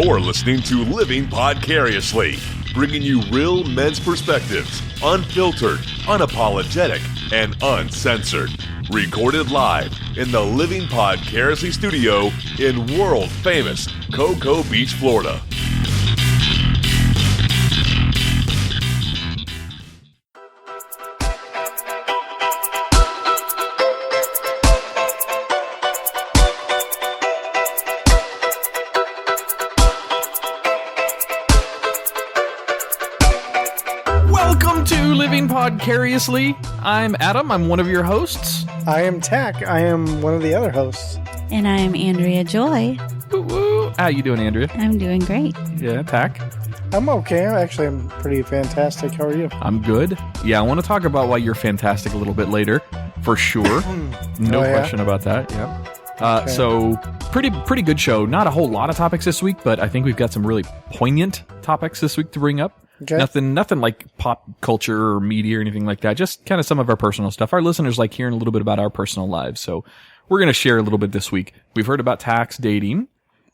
You're listening to Living Podcariously, bringing you real men's perspectives, unfiltered, unapologetic, and uncensored. Recorded live in the Living Podcariously studio in world-famous Cocoa Beach, Florida. Podcariously. I'm Adam. I'm one of your hosts. I am Tach. I am one of the other hosts. And I'm Andrea Joy. Woo-woo. How you doing, Andrea? I'm doing great. Yeah, Tach? I'm okay. Actually, I'm pretty fantastic. How are you? I'm good. Yeah, I want to talk about why you're fantastic a little bit later, for sure. No question about that. Yeah. Okay. So, pretty good show. Not a whole lot of topics this week, but I think we've got some really poignant topics this week to bring up. Okay. Nothing like pop culture or media or anything like that. Just kind of some of our personal stuff. Our listeners like hearing a little bit about our personal lives, so we're going to share a little bit this week. We've heard about Tach's dating,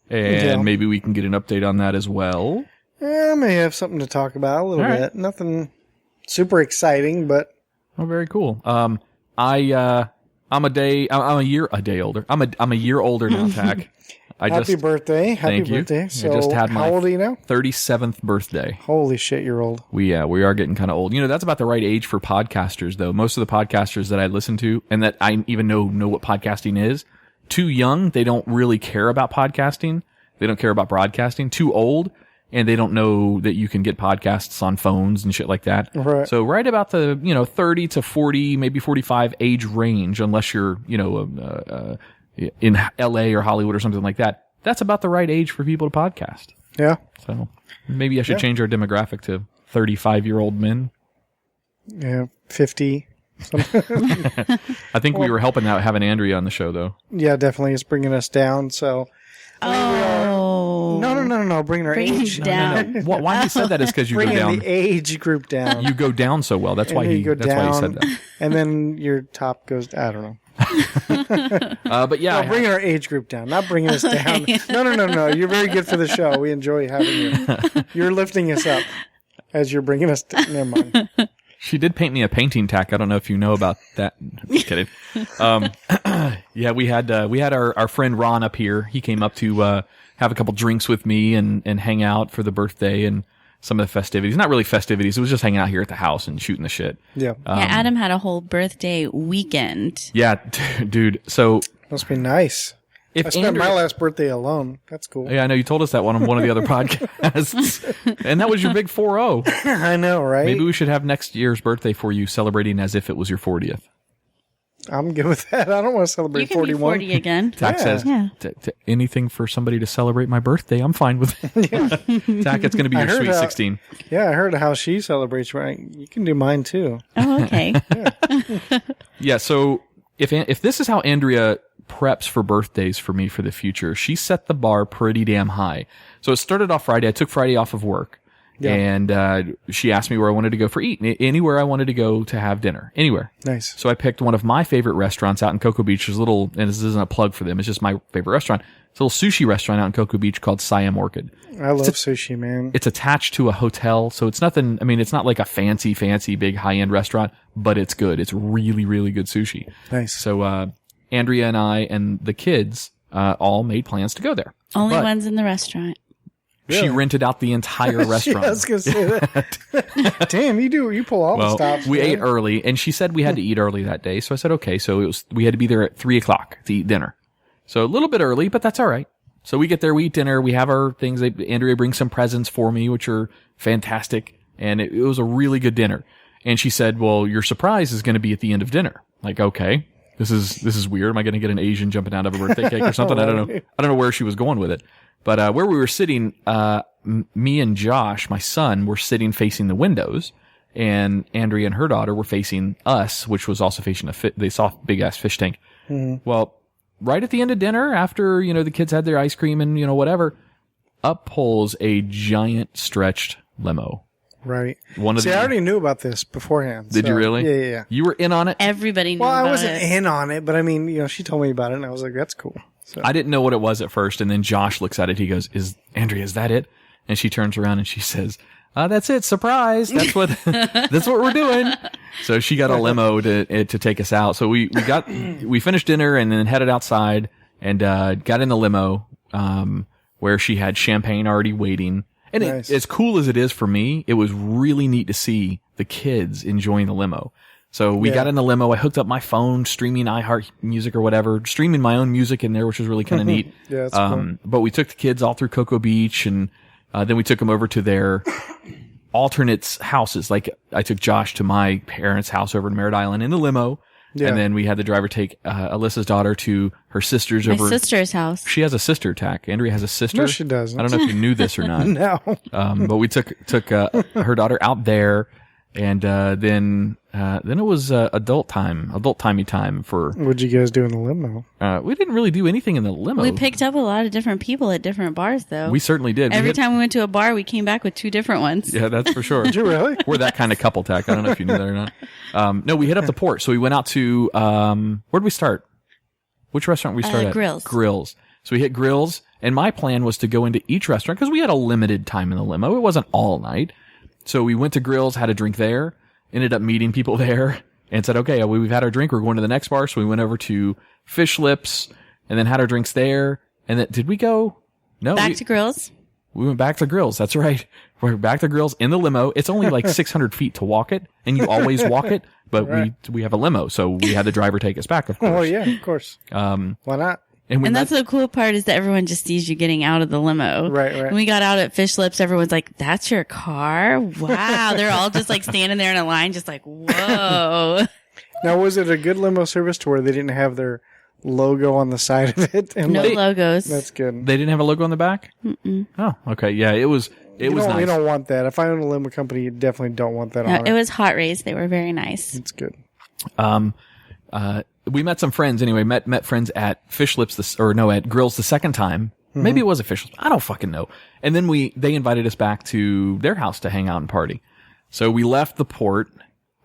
and maybe we can get an update on that as well. Yeah, I may have something to talk about a little bit. Nothing super exciting, but very cool. I'm a year older. I'm a year older now, Tach. Happy birthday. Happy birthday. So, I just had my how old are you now? 37th birthday. Holy shit, you're old. We are getting kind of old. You know, that's about the right age for podcasters, though. Most of the podcasters that I listen to, and that I even know what podcasting is, too young, they don't really care about podcasting. They don't care about broadcasting. Too old, and they don't know that you can get podcasts on phones and shit like that. Right. So right about the, 30 to 40, maybe 45 age range, unless you're, in LA or Hollywood or something like that, that's about the right age for people to podcast. Yeah. So maybe I should change our demographic to 35-year-old men. Yeah, 50. I think we were helping out having Andrea on the show, though. Yeah, definitely. It's bringing us down, so... No. Bringing our age down. No. Why you said that is because you go down. Bringing the age group down. You go down so well. That's why he said that. And then your top goes... I don't know. But yeah, no, bringing our age group down, not bringing us down. No. You're very good for the show. We enjoy having you. You're lifting us up as you're bringing us down. Never mind. She did paint me a painting, Tach. I don't know if you know about that. Just kidding. Yeah, we had our friend Ron up here. He came up to have a couple drinks with me and hang out for the birthday and some of the festivities. Not really festivities. It was just hanging out here at the house and shooting the shit. Yeah. Adam had a whole birthday weekend. Yeah, dude. So must be nice. I spent my last birthday alone. That's cool. Yeah, I know. You told us that on one of the other podcasts. And that was your big 4-0. I know, right? Maybe we should have next year's birthday for you celebrating as if it was your 40th. I'm good with that. I don't want to celebrate 41. You can be 40 again. Tach says, anything for somebody to celebrate my birthday, I'm fine with it. Yeah. Tach, it's going to be your sweet 16. Yeah, I heard how she celebrates. Right? You can do mine, too. Oh, okay. Yeah, so if this is how Andrea preps for birthdays for me for the future, she set the bar pretty damn high. So it started off Friday. I took Friday off of work. Yeah. And she asked me where I wanted to go for eating. Anywhere I wanted to go to have dinner. Anywhere. Nice. So I picked one of my favorite restaurants out in Cocoa Beach. There's a little, and this isn't a plug for them, it's just my favorite restaurant. It's a little sushi restaurant out in Cocoa Beach called Siam Orchid. I love sushi, man. It's attached to a hotel, so it's nothing, it's not like a fancy, big high-end restaurant, but it's good. It's really, really good sushi. Nice. So Andrea and I and the kids all made plans to go there. Only ones in the restaurant. Really? She rented out the entire restaurant. I was going to say that. Damn, you pull all the stops. We ate early, and she said we had to eat early that day. So I said, okay. So we had to be there at 3:00 to eat dinner. So a little bit early, but that's all right. So we get there, we eat dinner, we have our things. Andrea brings some presents for me, which are fantastic. And it was a really good dinner. And she said, well, your surprise is going to be at the end of dinner. Like, okay, this is weird. Am I going to get an Asian jumping out of a birthday cake or something? I don't know. I don't know where she was going with it. But where we were sitting, me and Josh, my son, were sitting facing the windows, and Andrea and her daughter were facing us, which was also facing they saw a big-ass fish tank. Mm-hmm. Well, right at the end of dinner, after, the kids had their ice cream and, whatever, up pulls a giant stretched limo. Right. I already knew about this beforehand. Did you really? Yeah. You were in on it? Everybody knew about it. Well, I wasn't in on it, but she told me about it, and I was like, that's cool. So. I didn't know what it was at first, and then Josh looks at it. He goes, Andrea, is that it? And she turns around and she says, that's it. Surprise. That's what we're doing. So she got a limo to take us out. So we finished dinner and then headed outside and, got in the limo, where she had champagne already waiting. And nice. As cool as it is for me, it was really neat to see the kids enjoying the limo. So we got in the limo. I hooked up my phone, streaming iHeart Music or whatever, streaming my own music in there, which was really kind of neat. Yeah, that's cool. But we took the kids all through Cocoa Beach and, then we took them over to their alternates houses. Like I took Josh to my parents' house over in Merritt Island in the limo. Yeah. And then we had the driver take, Alyssa's daughter to her sister's My sister's house. She has a sister, Tach. Andrea has a sister. No, she doesn't. I don't know if you knew this or not. No. But we took her daughter out there. And, then it was, adult-timey time for. What'd you guys do in the limo? We didn't really do anything in the limo. We picked up a lot of different people at different bars, though. We certainly did. Every time we went to a bar, we came back with 2 different ones. Yeah, that's for sure. Did you really? We're that kind of couple, Tach. I don't know if you knew that or not. No, we hit up the port. So we went out to, where'd we start? Which restaurant we started at? Grills. Grills. So we hit Grills. And my plan was to go into each restaurant because we had a limited time in the limo. It wasn't all night. So we went to Grills, had a drink there, ended up meeting people there, and said, okay, we've had our drink. We're going to the next bar. So we went over to Fish Lips and then had our drinks there. And then, did we go? No. Back to Grills? We went back to Grills. That's right. We're back to Grills in the limo. It's only like 600 feet to walk it, and you always walk it, but right. we have a limo. So we had the driver take us back, of course. Oh, yeah, of course. Why not? And that's the cool part is that everyone just sees you getting out of the limo. Right. When we got out at Fish Lips, everyone's like, that's your car? Wow. They're all just like standing there in a line, just like, whoa. Now, was it a good limo service to where they didn't have their logo on the side of it? And No logos. That's good. They didn't have a logo on the back? Mm-mm. Oh, okay. Yeah, it was nice. You don't want that. If I own a limo company, you definitely don't want that No, on it. it was hot raised. They were very nice. It's good. We met some friends anyway, met friends at Fish Lips, at Grills the second time. Mm-hmm. Maybe it was at Fish Lips. I don't fucking know. And then they invited us back to their house to hang out and party. So we left the port.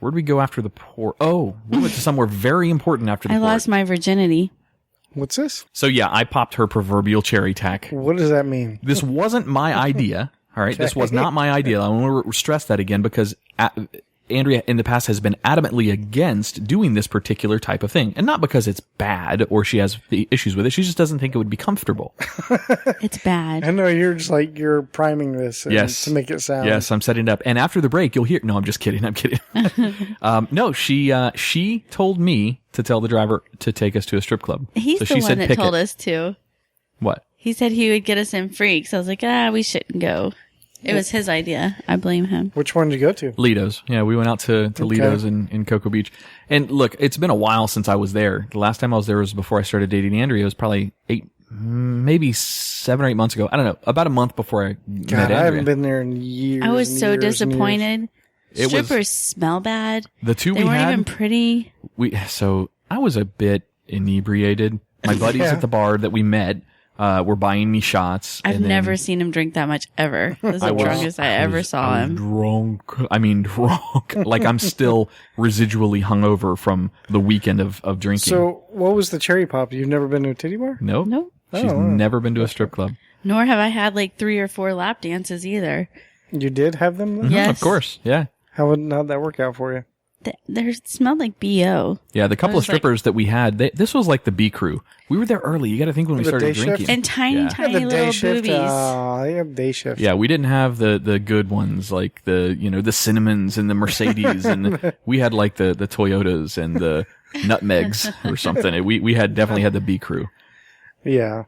Where'd we go after the port? Oh, we went to somewhere very important after the port. I lost my virginity. What's this? So yeah, I popped her proverbial cherry, Tach. What does that mean? This wasn't my idea. All right. Okay. This was not my idea. I want to stress that again because Andrea in the past has been adamantly against doing this particular type of thing. And not because it's bad or she has the issues with it. She just doesn't think it would be comfortable. It's bad. I know you're priming this to make it sound. Yes, I'm setting it up. And after the break, you'll hear, no, I'm just kidding. I'm kidding. No, she told me to tell the driver to take us to a strip club. He's the one that told us to. What? He said he would get us in freaks. I was like, we shouldn't go. It was his idea. I blame him. Which one did you go to? Lido's. Yeah, we went out to Lido's in Cocoa Beach. And look, it's been a while since I was there. The last time I was there was before I started dating Andrea. It was probably 7 or 8 months ago. I don't know. About a month before I met Andrea. I haven't been there in years. I was so disappointed. Strippers smell bad. The two they weren't even pretty. So I was a bit inebriated. My buddies at the bar that we met were buying me shots. I've never seen him drink that much ever. This is the drunkest I ever saw him. Drunk. Like I'm still residually hungover from the weekend of drinking. So what was the cherry pop? You've never been to a titty bar? Nope. Nope. She's never been to a strip club. Nor have I had like 3 or 4 lap dances either. You did have them then? Yes. Of course. Yeah. How'd that work out for you? They smelled like B.O. Yeah, the couple of strippers that we had, this was like the B crew. We were there early. You got to think when we started drinking. And tiny little boobies. They have day shift. Yeah, we didn't have the good ones like the Cinnamons and the Mercedes. And we had like the Toyotas and the Nutmegs or something. We definitely had the B crew. Yeah.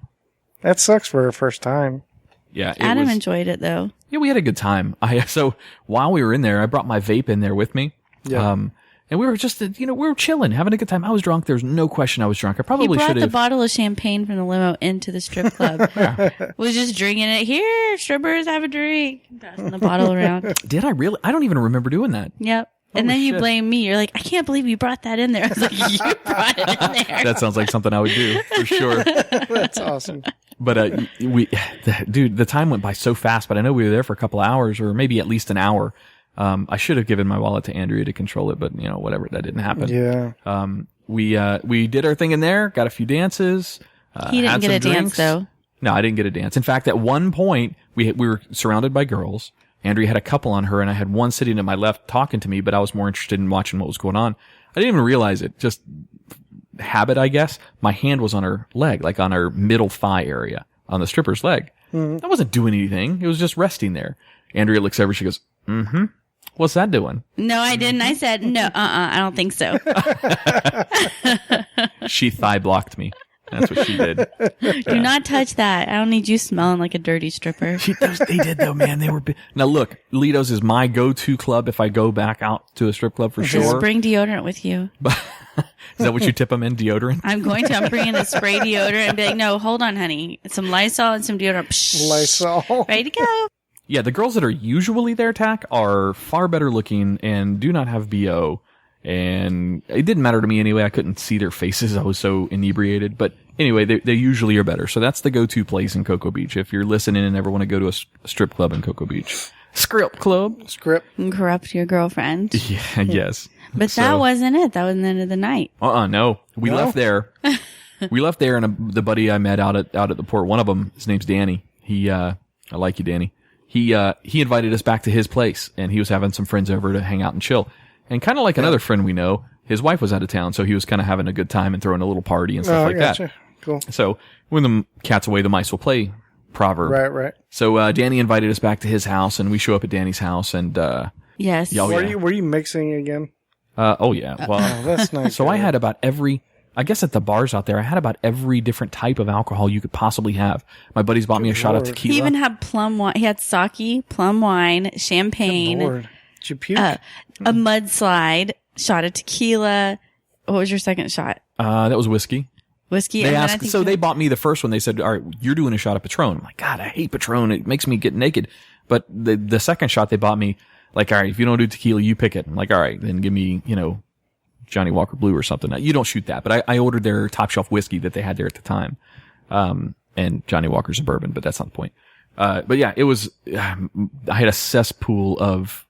That sucks for a first time. Yeah, Adam enjoyed it though. Yeah, we had a good time. So while we were in there, I brought my vape in there with me. Yeah. And we were just, we were chilling, having a good time. I was drunk. There's no question I was drunk. I probably should have. He brought the bottle of champagne from the limo into the strip club. Was just drinking it. Here, strippers, have a drink. Passing the bottle around. Did I really? I don't even remember doing that. Yep. And then you blame me. You're like, I can't believe you brought that in there. I was like, you brought it in there. That sounds like something I would do for sure. That's awesome. But the time went by so fast. But I know we were there for a couple hours, or maybe at least an hour. I should have given my wallet to Andrea to control it, but whatever, that didn't happen. Yeah. We did our thing in there, got a few dances. He didn't had get some a dance, drinks. though. No, I didn't get a dance. In fact, at one point, we were surrounded by girls. Andrea had a couple on her, and I had one sitting to my left talking to me, but I was more interested in watching what was going on. I didn't even realize it. Just habit, I guess. My hand was on her leg, like on her middle thigh area, on the stripper's leg. I wasn't doing anything. It was just resting there. Andrea looks over. She goes, "Mm-hmm. What's that doing?" No, I didn't. I said, no, I don't think so. She thigh blocked me. That's what she did. Do not touch that. I don't need you smelling like a dirty stripper. They did though, man. They were now. Look, Lido's is my go-to club if I go back out to a strip club for Just sure. bring deodorant with you. Is that what you tip them in? Deodorant? I'm going to. I'm bringing a spray deodorant and be like, no, hold on, honey. Some Lysol and some deodorant. Psh, Lysol. ready to go. Yeah, the girls that are usually there, Tach, are far better looking and do not have BO. And it didn't matter to me anyway. I couldn't see their faces. I was so inebriated. But anyway, they usually are better. So that's the go-to place in Cocoa Beach if you're listening and ever want to go to a strip club in Cocoa Beach. Script club. Script. And corrupt your girlfriend. Yeah, yes. But that wasn't it. That was the end of the night. No. We left there. We left there, and the buddy I met out at the port, one of them, his name's Danny. I like you, Danny. He invited us back to his place, and he was having some friends over to hang out and chill. And kind of like another friend we know, his wife was out of town, so he was kind of having a good time and throwing a little party and stuff like that. Cool. So when the cat's away, the mice will play proverb. Right. So Danny invited us back to his house, and we show up at Danny's house, and Yes. yeah, Were you mixing again? oh yeah. Well, Oh, that's nice. so I had about I guess at the bars out there, I had about every different type of alcohol you could possibly have. My buddies bought me a shot of Lord. tequila. He even had plum wine. He had sake, plum wine, champagne, Lord. Did you puke? a mudslide, shot of tequila. What was your second shot? That was whiskey. Whiskey. They and then I asked, think so they bought me the first one. They said, "All right, you're doing a shot of Patron." I'm like, "God, I hate Patron. It makes me get naked." But the second shot they bought me, like, "All right, if you don't do tequila, you pick it." I'm like, "All right, then give me, Johnny Walker Blue or something." You don't shoot that, but I ordered their top shelf whiskey that they had there at the time. And Johnny Walker's a bourbon, but that's not the point. But yeah, it was, I had a cesspool of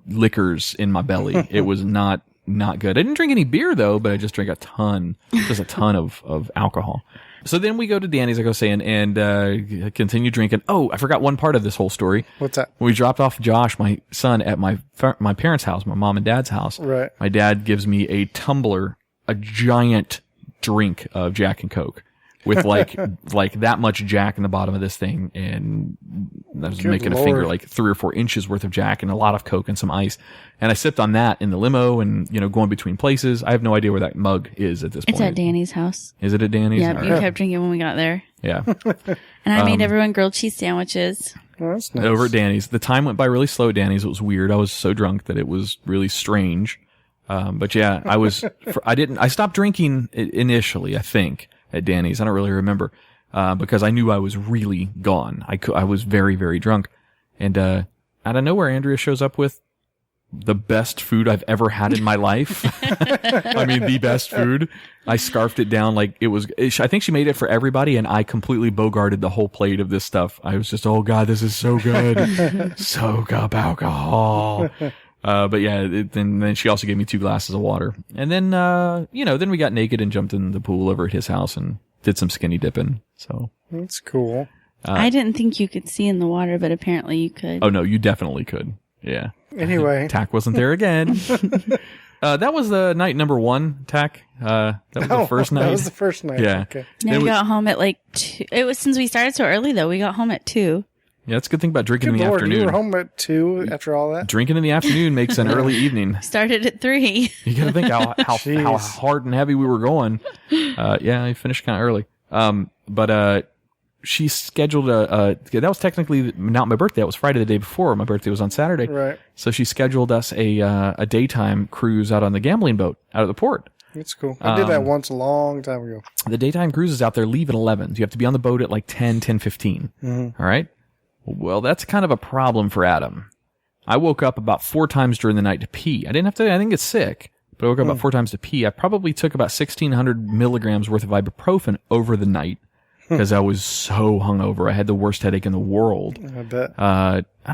liquors in my belly. It was not good. I didn't drink any beer though, but I just drank a ton of alcohol. So then we go to Danny's, like I was saying, and continue drinking. Oh, I forgot one part of this whole story. What's that? When we dropped off Josh, my son, at my parents' house, my mom and dad's house. Right. My dad gives me a tumbler, a giant drink of Jack and Coke with like that much Jack in the bottom of this thing, and I was making a finger like 3 or 4 inches worth of Jack and a lot of Coke and some ice. And I sipped on that in the limo and, going between places. I have no idea where that mug is at this point. It's at Danny's house. Is it at Danny's? Yeah, All you right. kept drinking when we got there. Yeah. And I made everyone grilled cheese sandwiches. Oh, that's nice. Over at Danny's. The time went by really slow at Danny's. It was weird. I was so drunk that it was really strange. But yeah, I stopped drinking initially, I think, at Danny's. I don't really remember, because I knew I was really gone. I was very, very drunk. And, out of nowhere, Andrea shows up with the best food I've ever had in my life. I mean, the best food. I scarfed it down like it was, I think she made it for everybody, and I completely bogarted the whole plate of this stuff. I was just, oh God, this is so good. Soak up alcohol. But yeah, then she also gave me 2 glasses of water. And then, then we got naked and jumped in the pool over at his house and did some skinny dipping. So That's cool. I didn't think you could see in the water, but apparently you could. oh no, you definitely could. Yeah. Anyway. Tach wasn't there again. That was the night number 1, Tach. That was the first night. That was the first night. Yeah. Okay. Now we got home at like 2. It was since we started so early though. We got home at 2. Yeah, that's a good thing about drinking Good in the Lord, afternoon. you were home at 2 after all that? Drinking in the afternoon makes an early evening. Started at 3. You got to think how Jeez. hard and heavy we were going. Yeah, I finished kind of early. But she scheduled that was technically not my birthday. It was Friday the day before. My birthday was on Saturday. Right. So she scheduled us a daytime cruise out on the gambling boat out of the port. That's cool. I did that once a long time ago. The daytime cruises out there leave at 11. So you have to be on the boat at like 10:15. All right. Well, that's kind of a problem for Adam. I woke up about 4 times during the night to pee. I didn't get sick, but I woke up about 4 times to pee. I probably took about 1,600 milligrams worth of ibuprofen over the night because I was so hungover. I had the worst headache in the world. I bet.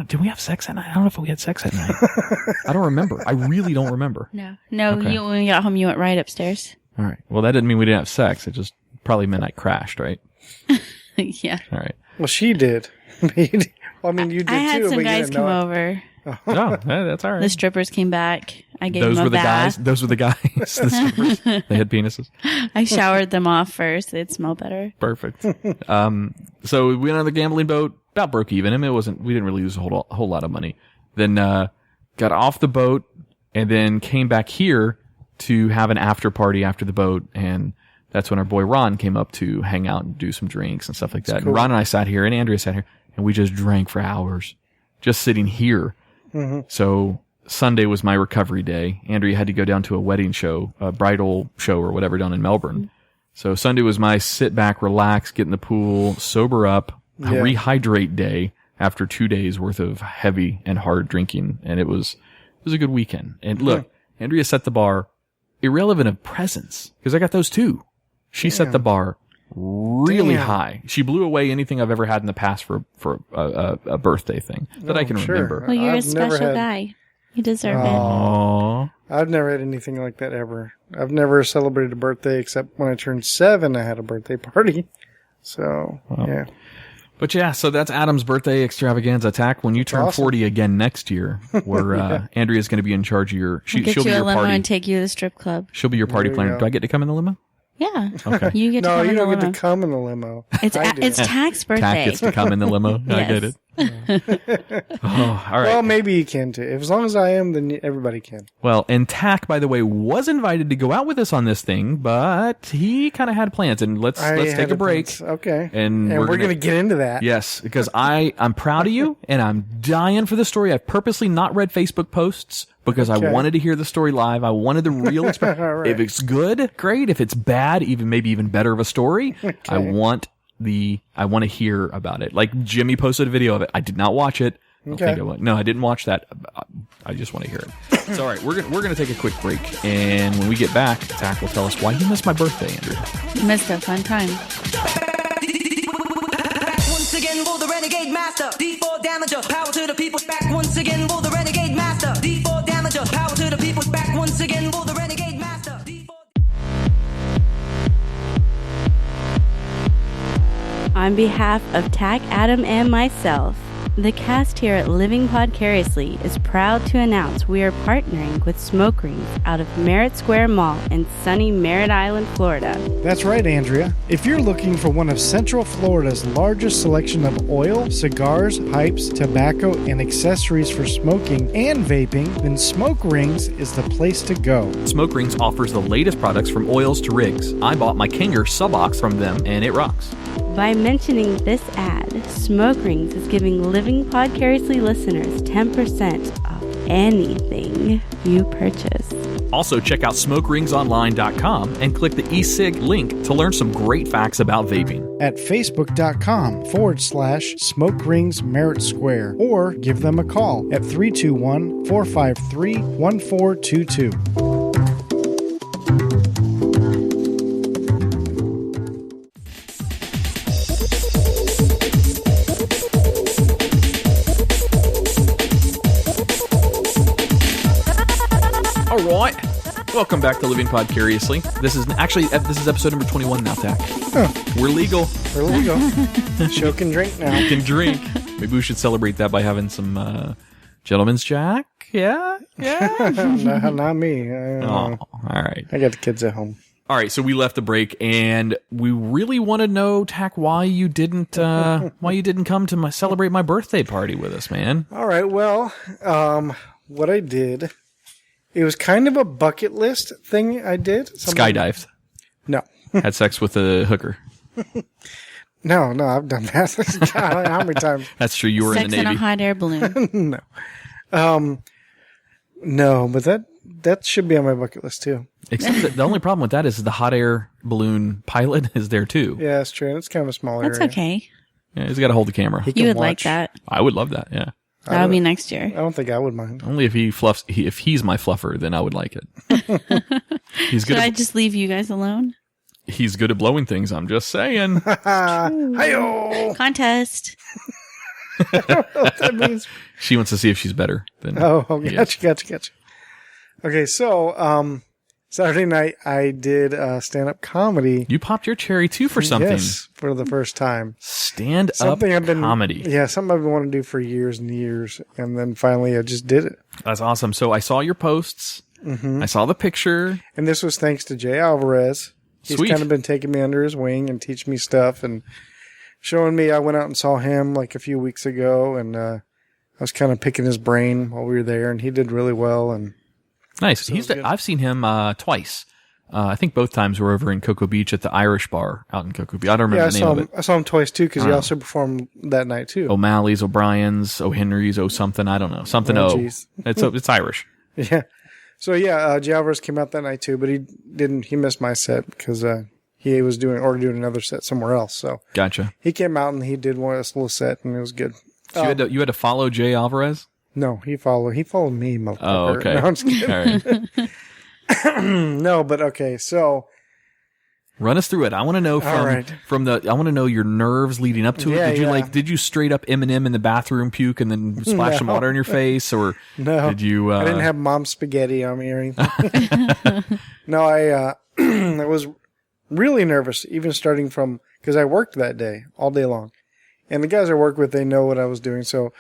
Did we have sex that night? I don't know if we had sex that night. I don't remember. I really don't remember. No. Okay. When we got home, you went right upstairs. All right. Well, that didn't mean we didn't have sex. It just probably midnight crashed, right? Yeah. All right. Well, she did. Well, I mean, you did too. I had some but you guys didn't come know it. over. No, that's all right. The strippers came back. I gave Those them were a the bath. guys. Those were the guys. The strippers. They had penises. I showered them off first. They'd smell better. Perfect. So we went on the gambling boat, about broke even. I mean, we didn't really lose a whole lot of money. Then, got off the boat and then came back here to have an after party after the boat. And that's when our boy Ron came up to hang out and do some drinks and stuff like that. cool. And Ron and I sat here and Andrea sat here and we just drank for hours, just sitting here. Mm-hmm. So Sunday was my recovery day. Andrea had to go down to a wedding show, a bridal show or whatever down in Melbourne. So Sunday was my sit back, relax, get in the pool, sober up, rehydrate day after 2 days worth of heavy and hard drinking. And it was a good weekend. And look, Andrea set the bar irrelevant of presents because I got those too. She set the bar really high. She blew away anything I've ever had in the past for a birthday thing that I can remember. Well, you're I've a special never had- guy. You deserve it. Aww. I've never had anything like that ever. I've never celebrated a birthday except when I turned 7, I had a birthday party. So, yeah. But yeah, so that's Adam's birthday extravaganza attack. When you turn awesome. 40 again next year, where Andrea's going to be in charge of your, Get she'll be you a your limo party. and take you to the strip club. She'll be your party There you planner. go. Do I get to come in the limo? Yeah. Okay. You get to No, come you in the don't limo. get to come in the limo. It's I do. it's Tach's birthday. Tack gets to come in the limo. I get it. Oh, all right. Well, maybe you can too. As long as I am, then everybody can. Well, and Tack, by the way, was invited to go out with us on this thing, but he kind of had plans. And let's take a break. Okay. And we're gonna going to get into that. Yes, because I'm proud of you, and I'm dying for the story. I've purposely not read Facebook posts because I wanted to hear the story live. I wanted the real experience. Right. If it's good, great. If it's bad, maybe even better of a story. I want to hear about it. Like Jimmy posted a video of it. I did not watch it. No, I didn't watch that. I just want to hear it. It's all right. We're gonna take a quick break, and when we get back, Tack will tell us why he missed my birthday, Andrea. Missed a fun time. Once again, will the renegade master D4 damager, power to the people's back. Once again, will the renegade master D4 damager, power to the people's back. Once again, will the renegade master D4. On behalf of Tach, Adam, and myself, the cast here at Living Podcariously is proud to announce we are partnering with Smoke Rings out of Merritt Square Mall in sunny Merritt Island, Florida. That's right, Andrea. If you're looking for one of Central Florida's largest selection of oil, cigars, pipes, tobacco, and accessories for smoking and vaping, then Smoke Rings is the place to go. Smoke Rings offers the latest products from oils to rigs. I bought my Kinger Subox from them, and it rocks. By mentioning this ad, Smoke Rings is giving Living Podcariously listeners 10% off anything you purchase. Also, check out smokeringsonline.com and click the e-cig link to learn some great facts about vaping. At facebook.com/Smoke Rings Merritt Square or give them a call at 321-453-1422. All right. Welcome back to Living Podcariously. This is episode number 21 now, Tack. We're legal. There we go. Show can drink now. We can drink. Maybe we should celebrate that by having some gentleman's jack. Yeah? No, not me. Oh, all right. I got the kids at home. All right, so we left the break, and we really want to know, Tack, why you didn't come to celebrate my birthday party with us, man. All right. Well, what I did, it was kind of a bucket list thing I did. Skydived. No. Had sex with a hooker. No, I've done that. How many times? That's true. You were Sex in the in a Navy. hot air balloon. No, but that should be on my bucket list too. Except that the only problem with that is the hot air balloon pilot is there too. Yeah, that's true. It's kind of a small That's area. okay. Yeah, he's got to hold the camera. He You can would like watch. that. I would love that. Yeah. That'll be next year. I don't think I would mind. Only if if he's my fluffer, then I would like it. He's good. Should I just leave you guys alone? He's good at blowing things. I'm just saying. Hi-yo! Contest. That means. She wants to see if she's better than. Oh, he is. gotcha. Okay, so Saturday night, I did stand-up comedy. You popped your cherry, too, for something. Yes, for the first time. Stand-up comedy. Yeah, something I've been wanting to do for years and years, and then finally I just did it. That's awesome. So I saw your posts. I saw the picture. And this was thanks to Jay Alvarez. He's Sweet. kind of been taking me under his wing and teaching me stuff and showing me. I went out and saw him like a few weeks ago, and I was kind of picking his brain while we were there, and he did really well. And nice. So I've seen him twice. I think both times were over in Cocoa Beach at the Irish Bar out in Cocoa Beach. I don't remember the name of it. I saw him twice too because he also performed that night too. O'Malley's, O'Brien's, O'Henry's, something. I don't know. Something O. Geez. It's Irish. Yeah. So yeah, Jay Alvarez came out that night too, but he missed my set because he was doing another set somewhere else. So Gotcha. he came out and he did one little set and it was good. So you had to follow Jay Alvarez? No, he followed me, motherfucker. Oh, okay. No, I'm just kidding. All right. No, but okay. So run us through it. I want to know I want to know your nerves leading up to it. Yeah, Did you straight up Eminem in the bathroom puke and then splash some water in your face, or no? Did you? I didn't have mom's spaghetti on me or anything. No, I was really nervous, even starting from because I worked that day all day long, and the guys I work with, they know what I was doing, so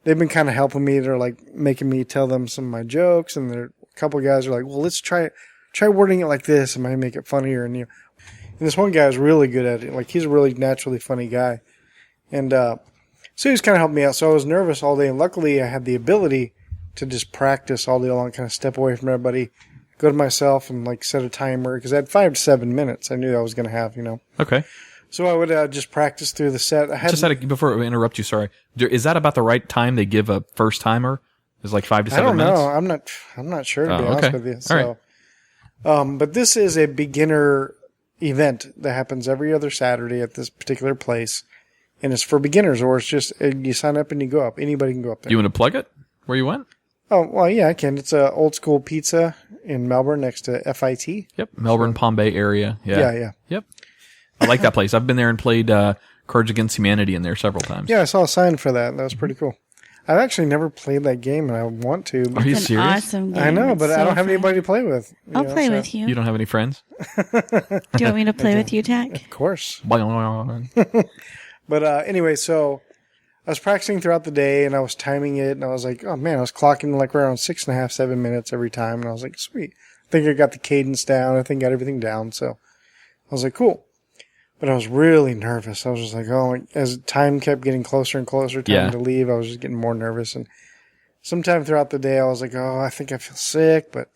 they've been kind of helping me. They're like making me tell them some of my jokes, and a couple of guys are like, "Well, let's try wording it like this, and might make it funnier." And and this one guy is really good at it. Like, he's a really naturally funny guy. And so he was kind of helping me out. So I was nervous all day. And luckily, I had the ability to just practice all day long, kind of step away from everybody, go to myself and, like, set a timer. Because I had 5 to 7 minutes I knew I was going to have, Okay. So I would just practice through the set. Before I interrupt you, sorry. Is that about the right time they give a first-timer? Is like 5 to 7 minutes? I don't know. I'm not sure, to be honest with you. So, all right. But this is a beginner event that happens every other Saturday at this particular place, and it's for beginners, or it's just you sign up and you go up. Anybody can go up there. You want to plug it? Where you went? Oh, well, yeah, I can. It's a old school pizza in Melbourne next to FIT. Yep, Melbourne, Palm Bay area. Yeah. Yep. I like that place. I've been there and played Cards Against Humanity in there several times. Yeah, I saw a sign for that. That was pretty cool. I've actually never played that game, and I want to. Are you It's an serious? awesome game. I know, but It's I don't so have fun. anybody to play with. I'll play with you. You don't have any friends? Do you want me to play with you, Tach? Of course. Okay. But anyway, so I was practicing throughout the day, and I was timing it, and I was like, oh, man, I was clocking like around 6.5, 7 minutes every time, and I was like, sweet. I think I got the cadence down. I think I got everything down, so I was like, cool. But I was really nervous. I was just like, oh, as time kept getting closer and closer, time to leave, I was just getting more nervous. And sometime throughout the day, I was like, oh, I think I feel sick, but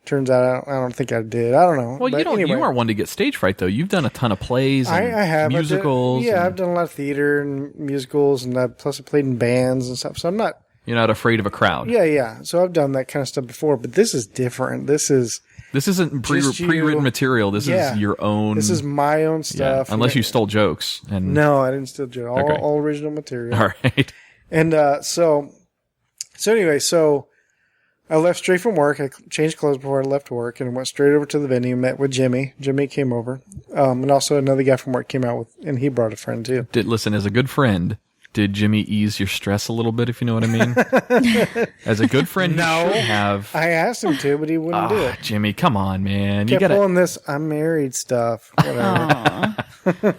turns out I don't think I did. I don't know. Well, but you aren't one to get stage fright, though. You've done a ton of plays and I have. musicals. I've done a lot of theater and musicals, and plus I played in bands and stuff, so I'm not... You're not afraid of a crowd. Yeah. So I've done that kind of stuff before, but this is different. This isn't pre-written material. This is your own. This is my own stuff. Unless you stole jokes. And No, I didn't steal jokes. Okay. All original material. All right. And so anyway, I left straight from work. I changed clothes before I left work and went straight over to the venue, met with Jimmy. Jimmy came over. And also another guy from work came out and he brought a friend too. Listen, as a good friend, did Jimmy ease your stress a little bit, if you know what I mean? As a good friend, No. you should have. I asked him to, but he wouldn't do it. Jimmy, come on, man. Kept pulling this I'm married stuff. Whatever.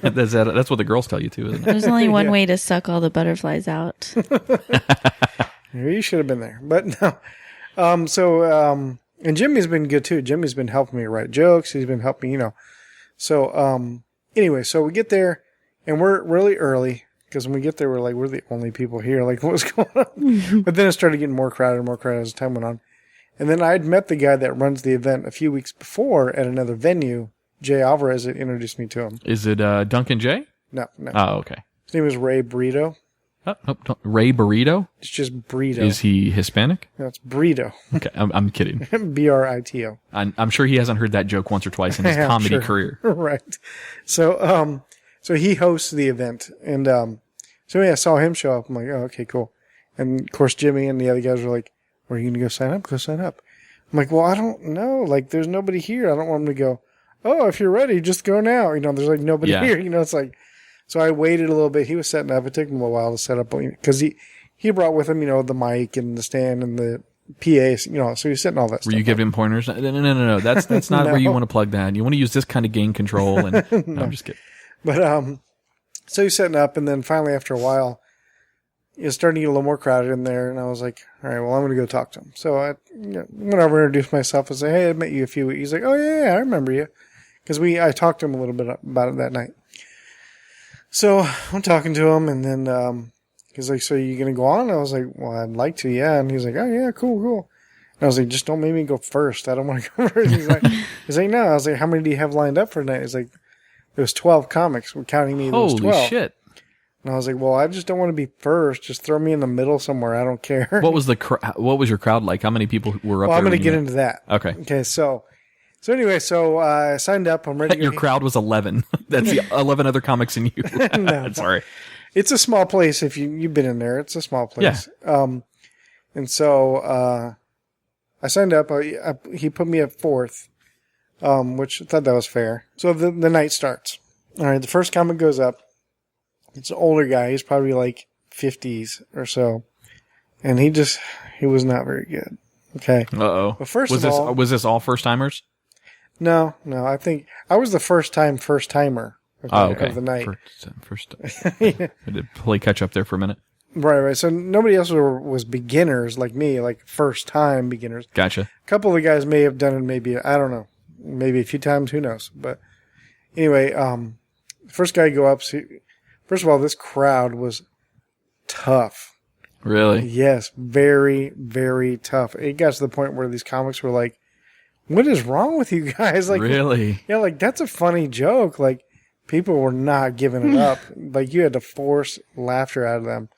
That's what the girls tell you too, isn't it? There's only one way to suck all the butterflies out. You should have been there. But no. And Jimmy's been good too. Jimmy's been helping me write jokes. He's been helping me, So, anyway, so we get there and we're really early. Because when we get there, we're the only people here. Like, what's going on? But then it started getting more crowded as time went on. And then I'd met the guy that runs the event a few weeks before at another venue. Jay Alvarez had introduced me to him. Is it Duncan J? No. Oh, okay. His name was Ray Burrito. No. Ray Burrito? It's just Burrito. Is he Hispanic? No, it's Burrito. Okay, I'm kidding. Brito. I'm sure he hasn't heard that joke once or twice in his comedy career. Right. So he hosts the event. And so I saw him show up. I'm like, oh, okay, cool. And of course, Jimmy and the other guys were like, where are you going to go sign up? Go sign up. I'm like, well, I don't know. Like, there's nobody here. I don't want them to go, oh, if you're ready, just go now. There's like nobody here. It's like, so I waited a little bit. He was setting up. It took him a while to set up because he brought with him, the mic and the stand and the PA, so he's setting all that stuff. Were you giving him pointers? No. That's not where you want to plug that. You want to use this kind of gain control. And no, I'm just kidding. But so he's setting up, and then finally after a while, it was starting to get a little more crowded in there, and I was like, all right, well, I'm going to go talk to him. So I went over and introduced myself and said, hey, I met you a few weeks. He's like, oh, yeah, I remember you. Because I talked to him a little bit about it that night. So I'm talking to him, and then he's like, so you going to go on? I was like, well, I'd like to, yeah. And he's like, oh, yeah, cool. And I was like, just don't make me go first. I don't want to go first. He's like, no. I was like, how many do you have lined up for tonight? He's like, there was 12 comics. We're counting me. There was 12. Holy shit. And I was like, well, I just don't want to be first. Just throw me in the middle somewhere. I don't care. What was your crowd like? How many people were up there? Well, I'm going to get into that. Okay. So anyway, I signed up. I'm ready to Your crowd was 11. That's the 11 other comics than you. No. Sorry. It's a small place. If you've been in there, it's a small place. Yeah. And so I signed up. He put me at fourth, which I thought that was fair. So the night starts. All right, the first comic goes up. It's an older guy. He's probably like 50s or so. And he was not very good. Okay. Uh-oh. But first was this all first timers? No. I think I was the first timer of the night. First. I did play catch up there for a minute. Right. So nobody else was beginners like me, like first time beginners. Gotcha. A couple of the guys may have done it maybe, I don't know, maybe a few times, who knows. But anyway, first guy go up. First of all, this crowd was tough. Really? Yes, very, very tough. It got to the point where these comics were like, what is wrong with you guys? Like, really? Yeah, like, that's a funny joke. Like, people were not giving it up. Like, you had to force laughter out of them.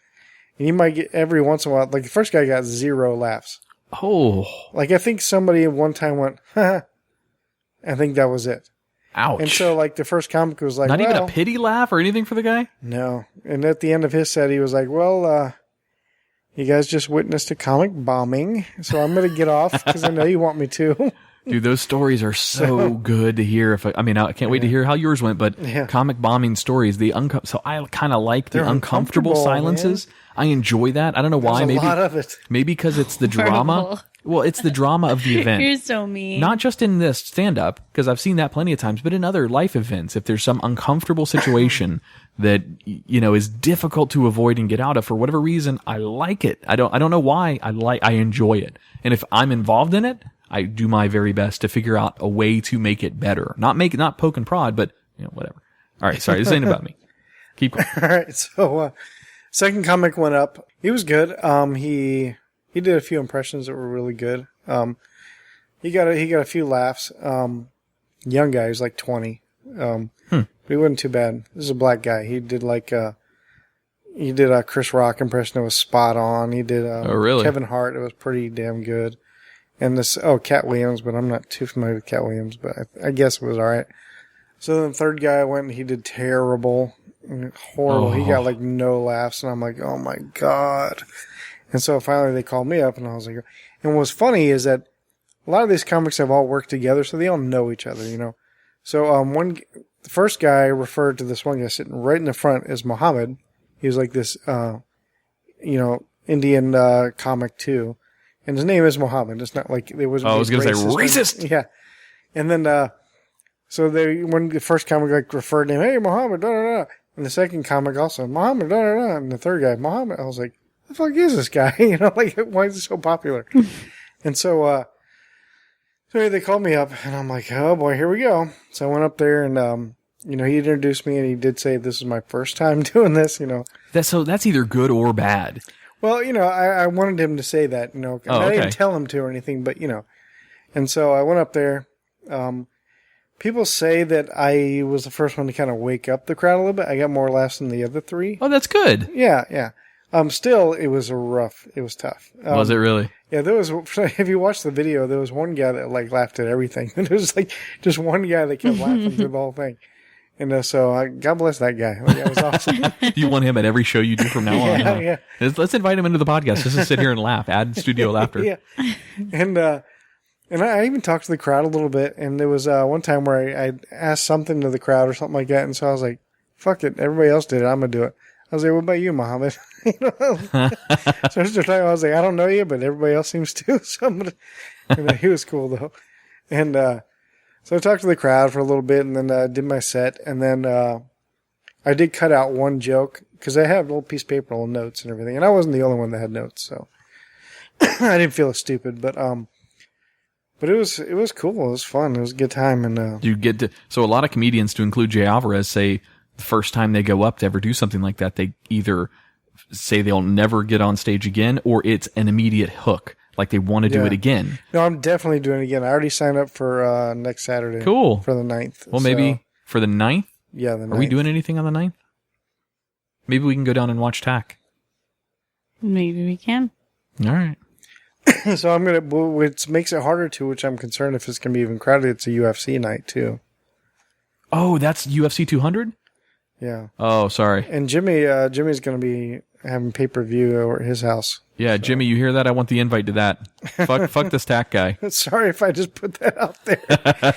And you might get every once in a while, like, the first guy got 0 laughs. Oh. Like, I think somebody at one time went, I think that was it. Ouch. And so, like, the first comic was like, not even a pity laugh or anything for the guy? No. And at the end of his set, he was like, well, you guys just witnessed a comic bombing, so I'm going to get off because I know you want me to. Dude, those stories are so good to hear. I can't wait to hear how yours went, but comic bombing stories, so I kind of like the uncomfortable silences. Man. I enjoy that. I don't know why. There's a lot of it. Maybe because it's the drama. Well, it's the drama of the event. You're so mean. Not just in this stand-up, because I've seen that plenty of times, but in other life events, if there's some uncomfortable situation that, is difficult to avoid and get out of for whatever reason, I like it. I don't know why. I enjoy it. And if I'm involved in it, I do my very best to figure out a way to make it better. Not poke and prod, but, whatever. All right. Sorry. This ain't about me. Keep going. All right. So, second comic went up. He was good. He did a few impressions that were really good. He got a few laughs. Young guy, he's like 20. But he wasn't too bad. This is a black guy. He did a Chris Rock impression that was spot on. He did really? Kevin Hart. It was pretty damn good. And Cat Williams, but I'm not too familiar with Cat Williams, but I guess it was all right. So then the third guy went and he did terrible, horrible. He got like no laughs, and I'm like, oh my God. And so finally they called me up, and I was like, and what's funny is that a lot of these comics have all worked together, so they all know each other, So the first guy referred to this one guy sitting right in the front as Muhammad. He was like this, Indian comic too. And his name is Muhammad. It's not like it was. I was going to say racist. Yeah. And then, so when the first comic referred to him, hey, Muhammad, da da da. And the second comic also, Muhammad, da da da. And the third guy, Muhammad. I was like, the fuck is this guy? Why is he so popular? And so they called me up, and I'm like, oh boy, here we go. So I went up there, and he introduced me, and he did say this is my first time doing this. That's either good or bad. Well, I wanted him to say that. I didn't tell him to or anything, but and so I went up there. People say that I was the first one to kind of wake up the crowd a little bit. I got more laughs than the other three. Oh, that's good. Yeah. Still, it was it was tough. Was it really? Yeah, if you watch the video, there was one guy that laughed at everything. There was just one guy that kept laughing through the whole thing. And so, God bless that guy. That was awesome. You want him at every show you do from now on. Huh? Yeah. Let's invite him into the podcast just to sit here and laugh, add studio laughter. Yeah. And I even talked to the crowd a little bit, and there was one time where I asked something to the crowd or something like that, and so I was like, fuck it, everybody else did it, I'm going to do it. I was like, what about you, Muhammad? So I started talking, I was like, I don't know you, but everybody else seems to. So I'm gonna, he was cool though. And, so I talked to the crowd for a little bit and then, did my set. And then, I did cut out one joke because I have a little piece of paper and notes and everything. And I wasn't the only one that had notes. So I didn't feel stupid, but it was cool. It was fun. It was a good time. And, You get to, so a lot of comedians, to include Jay Alvarez, say the first time they go up to ever do something like that, they either say they'll never get on stage again or it's an immediate hook. Like they want to do it again. No, I'm definitely doing it again. I already signed up for next Saturday. Cool. For the 9th. Well, maybe for the 9th? Yeah, the 9th. Are we doing anything on the 9th? Maybe we can go down and watch Tach. Maybe we can. All right. So I'm going to, which makes it harder to, which I'm concerned if it's going to be even crowded, it's a UFC night too. Oh, that's UFC 200? Yeah. Oh, sorry. And Jimmy's going to be having pay-per-view over at his house. Yeah, so. Jimmy, you hear that? I want the invite to that. Fuck this Tach guy. Sorry if I just put that out there.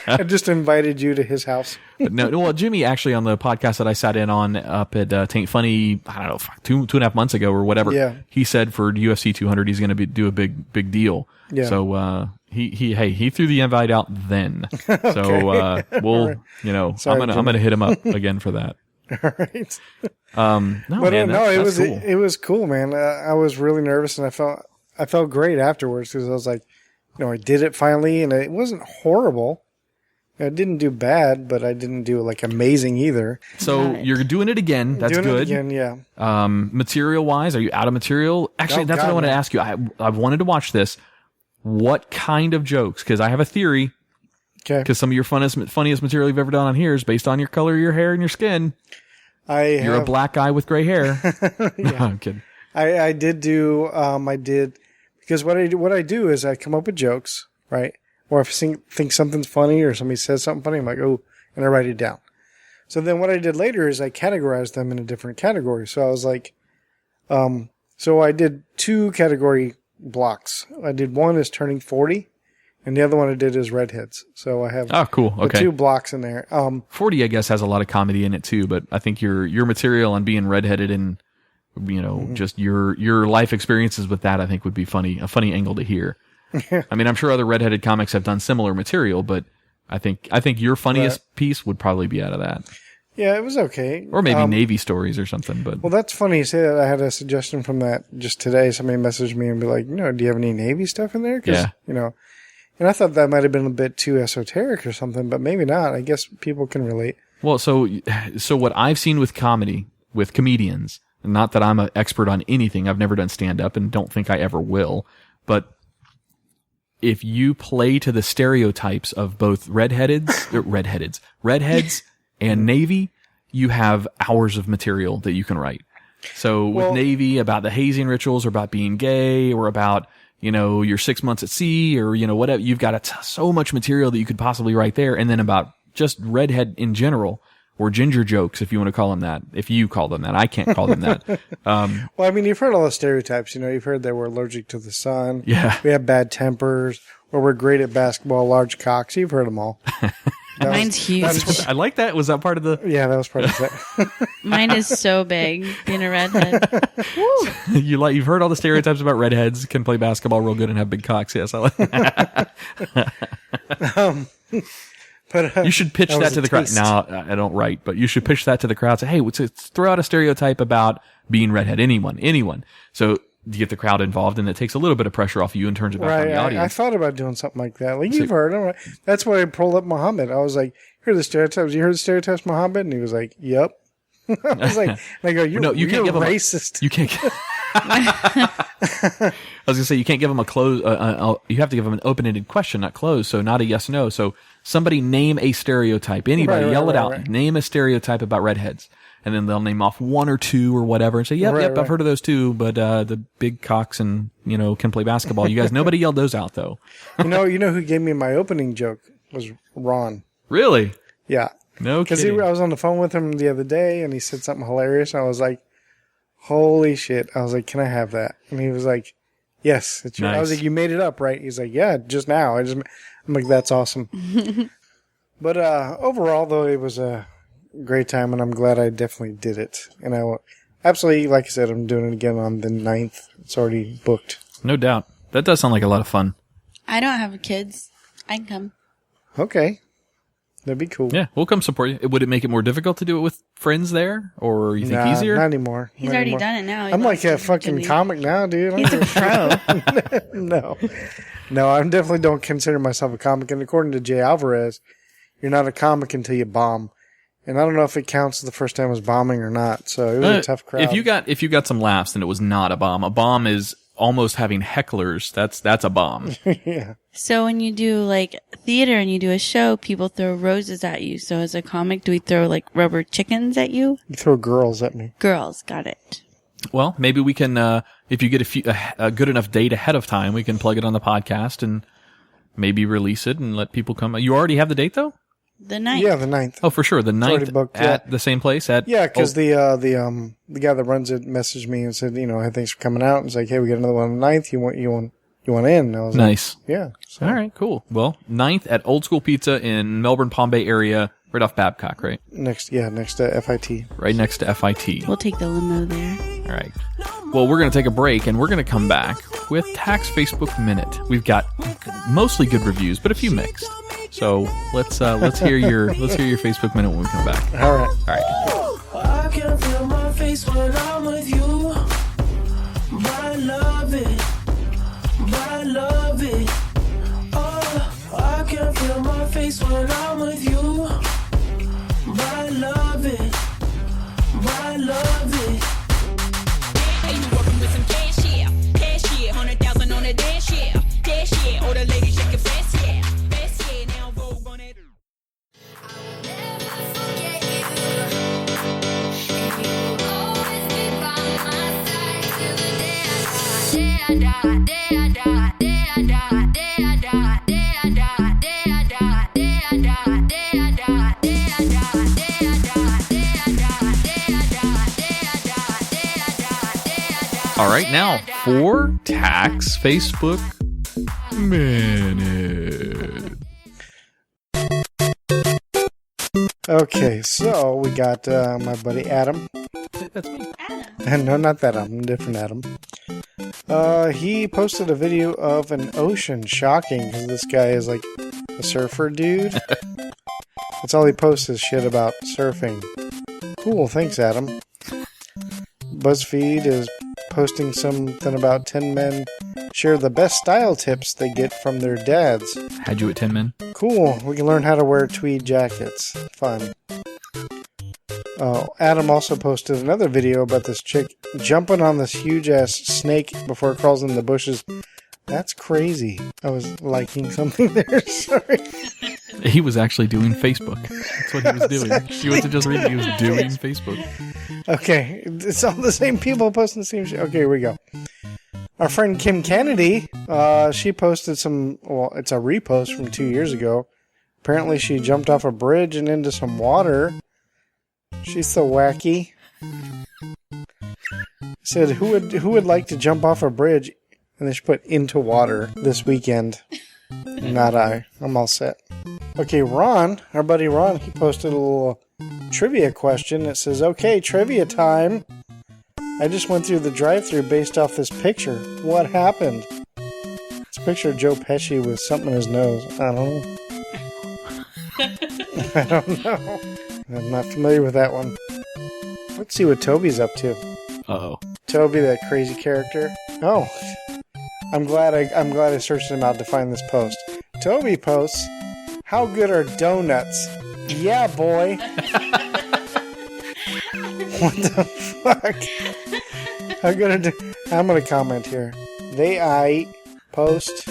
I just invited you to his house. But no, well, Jimmy actually on the podcast that I sat in on up at Taint Funny, I don't know, two and a half months ago or whatever. Yeah. He said for UFC 200 he's going to do a big deal. Yeah. So he threw the invite out then. Okay. So we'll right. Sorry, I'm gonna hit him up again for that. All right. It was cool, man. I was really nervous and I felt great afterwards because I was like, I did it finally and it wasn't horrible. I didn't do bad, but I didn't do like amazing either. So you're doing it again. That's doing good. It again, yeah. Material wise, are you out of material? Actually, that's what I want to ask you. I wanted to watch this. What kind of jokes? Because I have a theory. Okay. Because some of your funniest material you've ever done on here is based on your color of your hair and your skin. You're a black guy with gray hair. No, I'm kidding. I did do, because what I do is I come up with jokes, right? Or if I think something's funny or somebody says something funny, I'm like, oh, and I write it down. So then what I did later is I categorized them in a different category. So I was like, so I did 2 category blocks. I did one is turning 40. And the other one I did is redheads. So I have cool. Okay. 2 blocks in there. 40, I guess, has a lot of comedy in it too, but I think your material on being redheaded and, just your life experiences with that, I think would be a funny angle to hear. I mean, I'm sure other redheaded comics have done similar material, but I think your funniest piece would probably be out of that. Yeah, it was okay. Or maybe Navy stories or something, but. Well, that's funny you say that. I had a suggestion from that just today. Somebody messaged me and be like, do you have any Navy stuff in there? 'Cause, and I thought that might have been a bit too esoteric or something, but maybe not. I guess people can relate. Well, so what I've seen with comedy, with comedians, not that I'm an expert on anything. And I've never done stand-up and don't think I ever will. But if you play to the stereotypes of both redheads and Navy, you have hours of material that you can write. So with Navy, about the hazing rituals or about being gay or about your 6 months at sea or, whatever. You've got so much material that you could possibly write there. And then about just redhead in general or ginger jokes, if you want to call them that. If you call them that. I can't call them that. Well, I mean, you've heard all the stereotypes. You've heard that we're allergic to the sun. Yeah. We have bad tempers or we're great at basketball, large cocks. You've heard them all. Mine's huge. I like that. Was that part of the... Yeah, that was part of that. Mine is so big, being a redhead. You've heard all the stereotypes about redheads, can play basketball real good and have big cocks. Yes, I like that. But you should pitch that to the crowd. No, I don't write, but you should pitch that to the crowd. Say, hey, let's throw out a stereotype about being redhead. Anyone. So you get the crowd involved, and it takes a little bit of pressure off you and turns it back on the audience. I thought about doing something like that. Like you've heard them. Right? That's why I pulled up Muhammad. I was like, "Here are the stereotypes. You heard the stereotypes, Muhammad?" And he was like, "Yep." I was like, "I go, you're racist. You can't." I was gonna say you can't give them a close. You have to give them an open-ended question, not closed. So not a yes/no. So somebody name a stereotype. Anybody yell it out. Right. Name a stereotype about redheads. And then they'll name off 1 or 2 or whatever and say, yep, I've heard of those too, but the big cocks and, can play basketball. You guys, nobody yelled those out though. You know who gave me my opening joke was Ron. Really? Yeah. No kidding. Because I was on the phone with him the other day and he said something hilarious. And I was like, holy shit. I was like, can I have that? And he was like, yes. It's nice. I was like, you made it up, right? He's like, yeah, just now. I'm like, that's awesome. But overall, though, it was a great time, and I'm glad I definitely did it. And absolutely, like I said, I'm doing it again on the 9th. It's already booked. No doubt. That does sound like a lot of fun. I don't have kids. I can come. Okay. That'd be cool. Yeah, we'll come support you. Would it make it more difficult to do it with friends there? Or you think easier? Not anymore. He's Not already anymore. done it now. He I'm like loves a fucking Jimmy. comic now, dude. He's a pro. No. No, I definitely don't consider myself a comic. And according to Jay Alvarez, you're not a comic until you bomb. And I don't know if it counts the first time it was bombing or not. So it was a tough crowd. If you got some laughs, then it was not a bomb. A bomb is almost having hecklers. That's a bomb. Yeah. So when you do like theater and you do a show, people throw roses at you. So as a comic, do we throw like rubber chickens at you? You throw girls at me. Girls, got it. Well, maybe we can, if you get a good enough date ahead of time, we can plug it on the podcast and maybe release it and let people come. You already have the date though? The 9th. Yeah, the 9th. Oh, for sure. The 9th already booked, at the same place Yeah, because the guy that runs it messaged me and said, hey, thanks for coming out. And it's like, hey, we got another one on the 9th. You want in? And I was nice. Like, yeah. So. All right, cool. Well, 9th at Old School Pizza in Melbourne, Palm Bay area, right off Babcock, right? Next to FIT. Right next to FIT. We'll take the limo there. All right. Well, we're going to take a break and we're going to come back with Tach's Facebook Minute. We've got mostly good reviews, but a few mixed. So let's hear your Facebook Minute when we come back. All right. All right. I can feel my face when I'm with you. But I love it. Oh, I can feel my face when I'm with you. But I love it. Hey, you working with some cash, yeah. Cash, yeah. 100,000 on the dash, yeah. Dash, yeah. All the ladies shake your fast, yeah. Fast, yeah. Now Vogue on it. All right, now for Tach's Facebook Minute. Okay, so we got my buddy Adam. That's me. No, not that Adam. Different Adam. He posted a video of an ocean. Shocking, because this guy is like a surfer dude. That's all he posts is shit about surfing. Cool, thanks, Adam. BuzzFeed is posting something about 10 men share the best style tips they get from their dads. Had you at 10 men? Cool, we can learn how to wear tweed jackets. Fun. Adam also posted another video about this chick jumping on this huge-ass snake before it crawls in the bushes. That's crazy. I was liking something there, sorry. He was actually doing Facebook. That's what he was doing. He wasn't just reading, he was doing Facebook. Okay, it's all the same people posting the same shit. Okay, here we go. Our friend Kim Kennedy, she posted it's a repost from 2 years ago. Apparently she jumped off a bridge and into some water. She's so wacky. Said, who would like to jump off a bridge? And then she put into water this weekend. Not I. I'm all set. Okay, Ron, our buddy Ron, he posted a little trivia question. It says, okay, trivia time. I just went through the drive-thru based off this picture. What happened? It's a picture of Joe Pesci with something in his nose. I don't know. I don't know. I'm not familiar with that one. Let's see what Toby's up to. Uh-oh. Toby, that crazy character. Oh. I'm glad I searched him out to find this post. Toby posts, how good are donuts? Yeah, boy. What the fuck? How good are I'm gonna comment here. I post.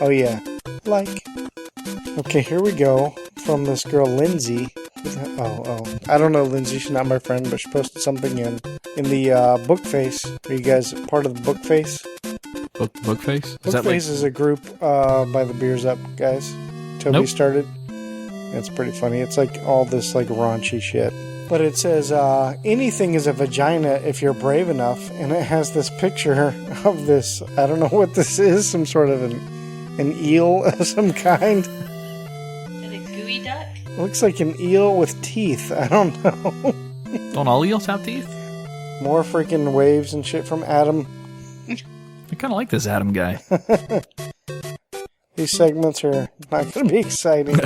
Oh yeah. Like. Okay, here we go. From this girl Lindsay. Oh. I don't know Lindsay, she's not my friend, but she posted something in the book face. Are you guys part of the book face? Bookface? Bookface is a group by the Beers Up guys. Toby Nope. started. It's pretty funny. It's like all this like raunchy shit. But it says, anything is a vagina if you're brave enough. And it has this picture of this, I don't know what this is, some sort of an eel of some kind. Is it a gooey duck? It looks like an eel with teeth. I don't know. Don't all eels have teeth? More freaking waves and shit from Adam. I kind of like this Adam guy. These segments are not going to be exciting.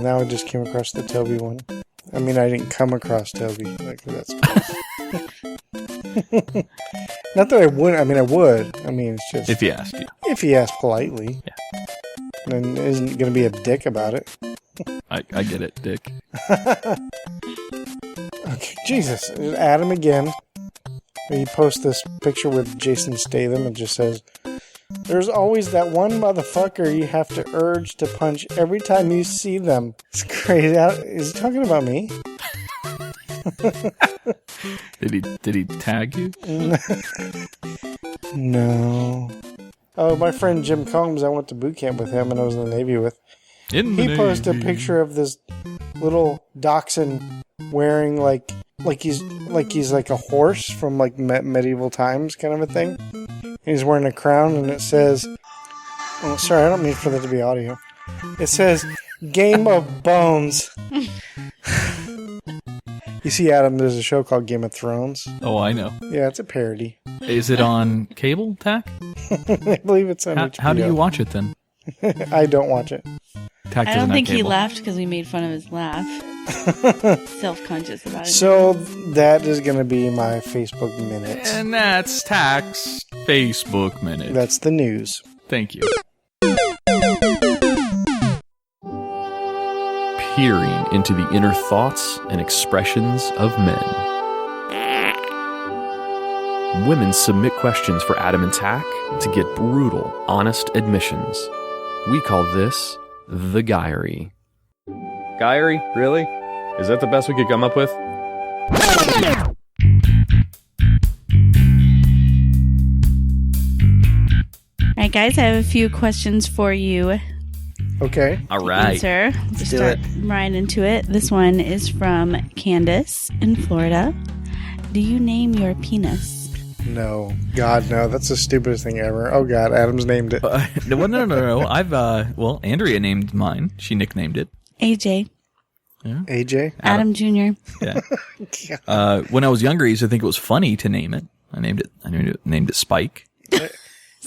Now I just came across the Toby one. I mean, I didn't come across Toby. Like, that's not that I would. I mean, I would. I mean, it's just... If he asked you. If he asked politely. Yeah. And isn't going to be a dick about it. I get it, Dick. Okay, Jesus. Adam again. He posts this picture with Jason Statham and just says, "There's always that one motherfucker you have to urge to punch every time you see them." It's crazy. Is he talking about me? Did he tag you? No. Oh, my friend Jim Combs, I went to boot camp with him and I was in the Navy with. He posted a picture of this little dachshund wearing like he's like a horse from like medieval times kind of a thing. And he's wearing a crown and it says, oh, sorry, I don't mean for that to be audio. It says, "Game of Bones." You see, Adam, there's a show called Game of Thrones. Oh, I know. Yeah, it's a parody. Is it on cable, Tach? I believe it's on HBO. How do you watch it then? I don't watch it. Tach I don't think he cable. laughed because we made fun of his laugh. Self-conscious about it. So that is going to be my Facebook minute. And that's Tach's Facebook Minute. That's the news. Thank you. Peering into the inner thoughts and expressions of men. Women submit questions for Adam and Tach to get brutal, honest admissions. We call this the Guy-a-ry. Guy-a-ry? Really? Is that the best we could come up with? Alright guys, I have a few questions for you. Okay. All right. Answer. Just start right into it. This one is from Candace in Florida. Do you name your penis? No. God, no. That's the stupidest thing ever. Oh, God. Adam's named it. No. I've, Andrea named mine. She nicknamed it. AJ. Yeah. AJ? Adam Jr. Yeah. When I was younger, I used to think it was funny to name it. I named it Spike.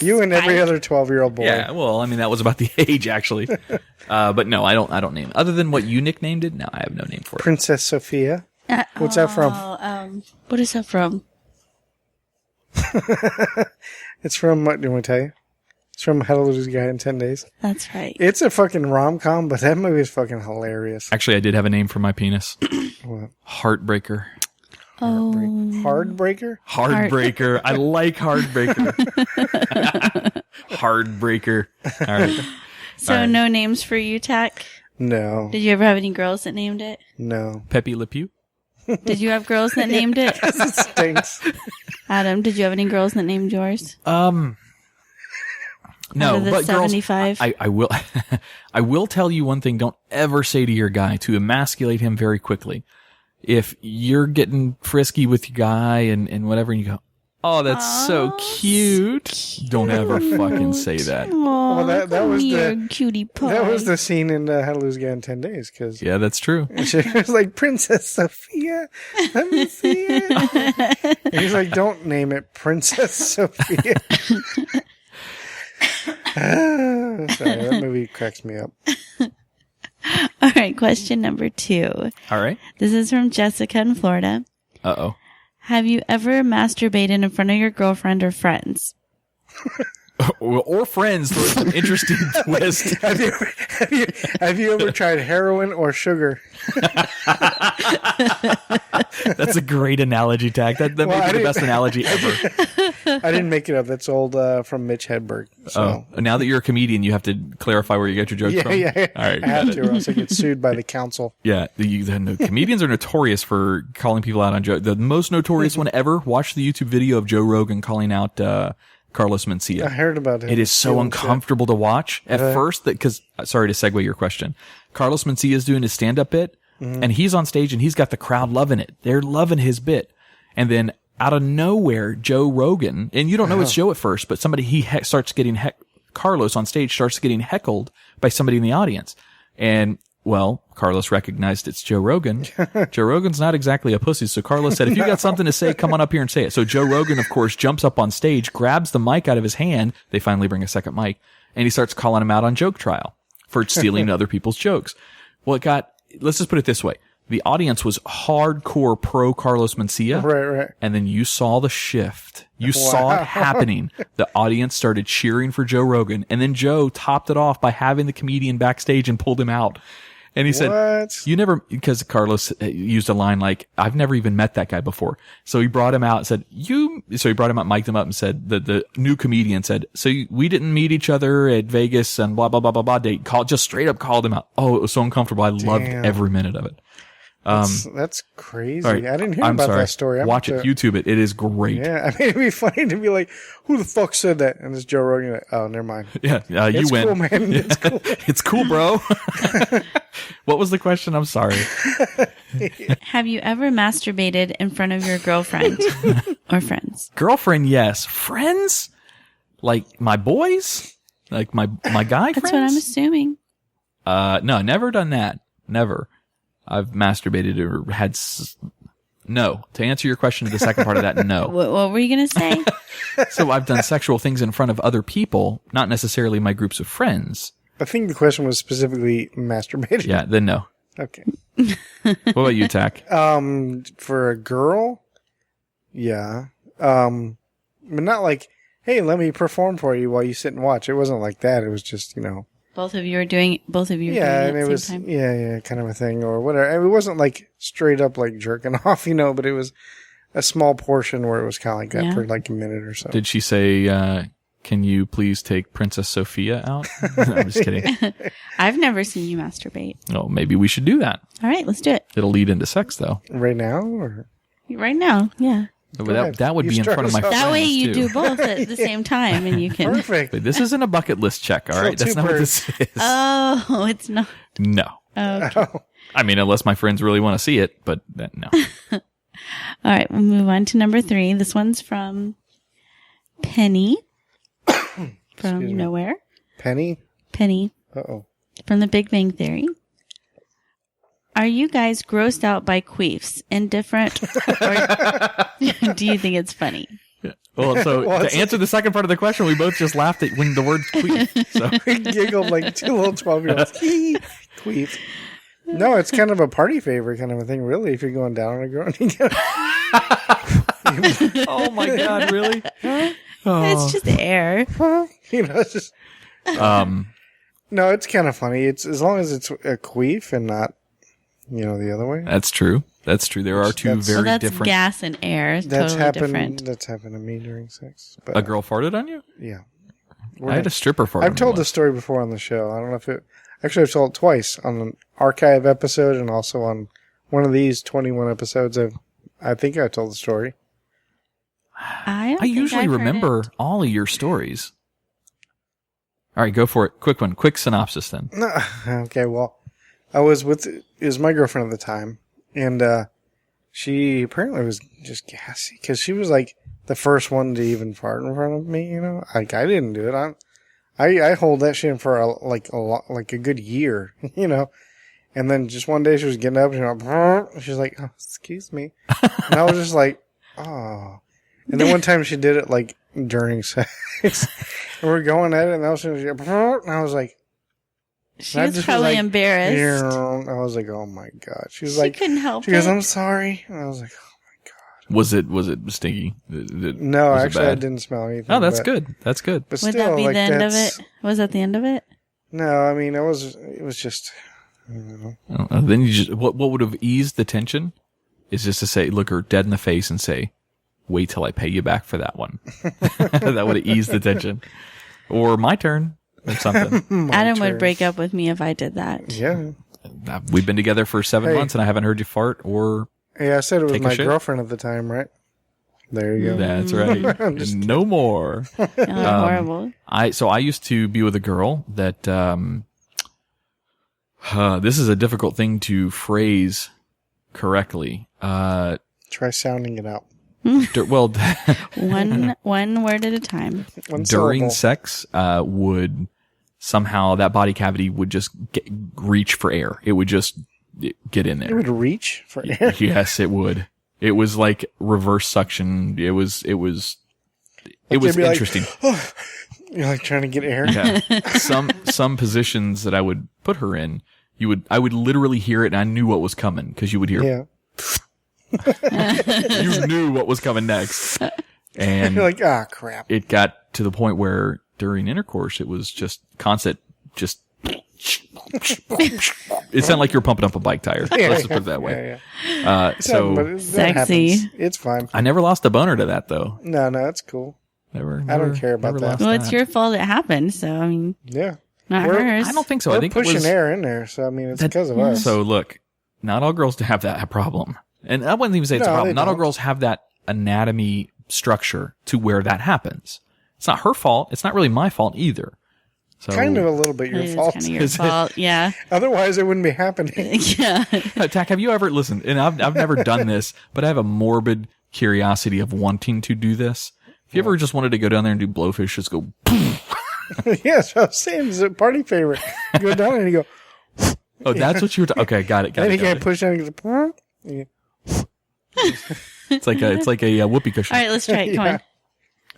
You and every other 12-year-old boy. Yeah, well, I mean, that was about the age, actually. But no, I don't name it. Other than what you nicknamed it, no, I have no name for it. Princess Sophia. What's that from? What is that from? It's from, what do you want to tell you? It's from How to Lose a Guy in 10 Days. That's right. It's a fucking rom-com, but that movie is fucking hilarious. Actually, I did have a name for my penis. What? Heartbreaker. Oh. Hardbreaker? Heartbreaker. I like Heartbreaker. Heartbreaker. All right. So All right. no names for you, Tach? No. Did you ever have any girls that named it? No. Pepe Le Pew? Did you have girls that named it? It stinks. Adam, did you have any girls that named yours? No, Out of the but 75? girls, I will, I will tell you one thing. Don't ever say to your guy to emasculate him very quickly. If you're getting frisky with your guy and whatever, and you go, "Oh, that's so cute," don't ever fucking say that. Oh, Well, that was the cutie pie. that was the scene in How to Lose a Guy in 10 Days, because Yeah, that's true. she was like, "Princess Sophia, let me see it." And he's like, "Don't name it Princess Sophia." Sorry, that movie cracks me up. All right, question number 2. All right. This is from Jessica in Florida. Uh-oh. Have you ever masturbated in front of your girlfriend or friends? Or friends. There's an interesting twist. Have you ever tried heroin or sugar? That's a great analogy, Tach. That Well, may I be the didn't- best analogy ever. I didn't make it up. That's old from Mitch Hedberg. So. Oh, now that you're a comedian, you have to clarify where you get your jokes from. Yeah. All right. I have got to, it. or else I get sued by the council. Yeah, the comedians are notorious for calling people out on jokes. The most notorious one ever, watch the YouTube video of Joe Rogan calling out Carlos Mencia. I heard about it. It is so uncomfortable to watch at first because, sorry to segue your question. Carlos Mencia is doing his stand-up bit and he's on stage and he's got the crowd loving it. They're loving his bit. And then out of nowhere, Joe Rogan, and you don't know it's Joe at first, but somebody, starts getting, Carlos on stage starts getting heckled by somebody in the audience. And Well, Carlos recognized it's Joe Rogan. Joe Rogan's not exactly a pussy. So Carlos said, if you got something to say, come on up here and say it. So Joe Rogan, of course, jumps up on stage, grabs the mic out of his hand. They finally bring a second mic, and he starts calling him out on joke trial for stealing other people's jokes. Well, let's just put it this way. The audience was hardcore pro Carlos Mencia. Right. And then you saw the shift. You saw it happening. The audience started cheering for Joe Rogan. And then Joe topped it off by having the comedian backstage and pulled him out. And he said, because Carlos used a line like, I've never even met that guy before. So he brought him out and said, so he brought him out, mic'd him up and said, the new comedian said, so we didn't meet each other at Vegas and blah, blah, blah, blah, blah. They just straight up called him out. Oh, it was so uncomfortable. I loved every minute of it. That's crazy. Right. I didn't hear about that story. Watch it. YouTube it. It is great. Yeah, I mean, it'd be funny to be like, who the fuck said that? And it's Joe Rogan. Like, oh, never mind. Yeah, you it's win. Cool, man. It's cool. It's cool, bro. What was the question? I'm sorry. Have you ever masturbated in front of your girlfriend or friends? Girlfriend, yes. Friends? Like my boys? Like my guy That's friends? what I'm assuming. No, never done that. Never. I've masturbated or had no. To answer your question to the second part of that, no. What were you going to say? So I've done sexual things in front of other people, not necessarily my groups of friends. I think the question was specifically masturbating. Yeah, then no. Okay. What about you, Tach? For a girl, yeah. But not like, hey, let me perform for you while you sit and watch. It wasn't like that. It was just, Both of you were doing it and at it the was, same time? yeah, kind of a thing or whatever. It wasn't like straight up like jerking off, but it was a small portion where it was kind of like that for like a minute or so. Did she say, can you please take Princess Sophia out? No, I'm just kidding. I've never seen you masturbate. Oh, maybe we should do that. All right, let's do it. It'll lead into sex, though. Right now? Or? Right now, yeah. But that would be in front of my friends, That way you too. do both at the same time and you can... Perfect. But this isn't a bucket list check, all right? That's not what this is. Oh, it's not. No. Okay. I mean, unless my friends really want to see it, but no. All right, we'll move on to number 3. This one's from Penny from nowhere. Penny? Penny Uh-oh. from The Big Bang Theory. Are you guys grossed out by queefs? Indifferent? Or do you think it's funny? Well, so to answer the second part of the question, we both just laughed at when the word queef. So We giggled like two little 12-year-olds. Queef. No, it's kind of a party favor kind of a thing, really, if you're going down on a girl. oh my God, really? It's just air. It's just... No, it's kind of funny. It's as long as it's a queef and not, the other way. That's true. That's true. There are two very that's different. gas and air. It's That's totally happened. different. That's happened to me during sex. But, A girl farted on you? Yeah. I had a stripper fart. I've on told me this story before on the show. I don't know if it... Actually, I've told it twice on an archive episode and also on one of these 21 episodes. I think I told the story. I usually remember all of your stories. All right, go for it. Quick one. Quick synopsis then. Okay, well, I was it was my girlfriend at the time, and she apparently was just gassy because she was like the first one to even fart in front of me. Like I didn't do it. I hold that shit for a good year. And then just one day she was getting up and she's like, oh, excuse me, and I was just like, oh. And then one time she did it like during sex, and we're going at it, and I was like. She was probably embarrassed. I was like, oh my God. She couldn't help She goes, it. I'm sorry. And I was like, oh my God. Was it stinky? No, actually, I didn't smell anything. Oh, that's good. That's good. But Would still, that be like, the end of it? Was that the end of it? No, I mean, it was just, I don't know. Then you just, what would have eased the tension is just to say, look her dead in the face and say, wait till I pay you back for that one. That would have eased the tension. Or my turn. Or something. Adam would break up with me if I did that. Yeah. We've been together for 7 months and I haven't heard you fart or Hey, I said it was take a my shit. girlfriend at the time, right? There you go. That's right. No more. Horrible. I used to be with a girl that this is a difficult thing to phrase correctly. Try sounding it out. Well, One word at a time. One during syllable. sex would somehow that body cavity would just reach for air. It would just get in It there. would reach for air. Yes, it would. It was like reverse suction. It was you'd be interesting. Like, you're like trying to get air. Yeah. Some positions that I would put her in, I would literally hear it and I knew what was coming because you would hear, Yeah. you knew what was coming next. And You're like, ah, crap. it got to the point where during intercourse, it was just constant, just, it sounded like you were pumping up a bike tire. Let's just put it that way. Yeah. But So that Sexy. happens. It's fine. I never lost a boner to that though. No, it's cool. Never. I don't care about never that. lost Well, it's your fault it happened. So, I mean, Yeah. not We're- hers. I don't think so. I We're think pushing it was, air in there, so I mean, it's because of us. So look, not all girls have that problem. And I wouldn't even say it's a No, problem. they Not all don't. girls have that anatomy structure to where that happens. It's not her fault. It's not really my fault either. So Kind of a little bit your It is fault. kind of your Is it? fault. Yeah. Otherwise, it wouldn't be happening. Yeah. Tach, have you ever listened? And I've never done this, but I have a morbid curiosity of wanting to do this. If you ever just wanted to go down there and do blowfish, just go. Yes, I was saying it's a party favorite. You go down and you go, Oh, that's what you were. Okay, got it. Got and it. you Got can't it. push down and go, yeah. It's like a whoopee cushion. All right, let's try it. Come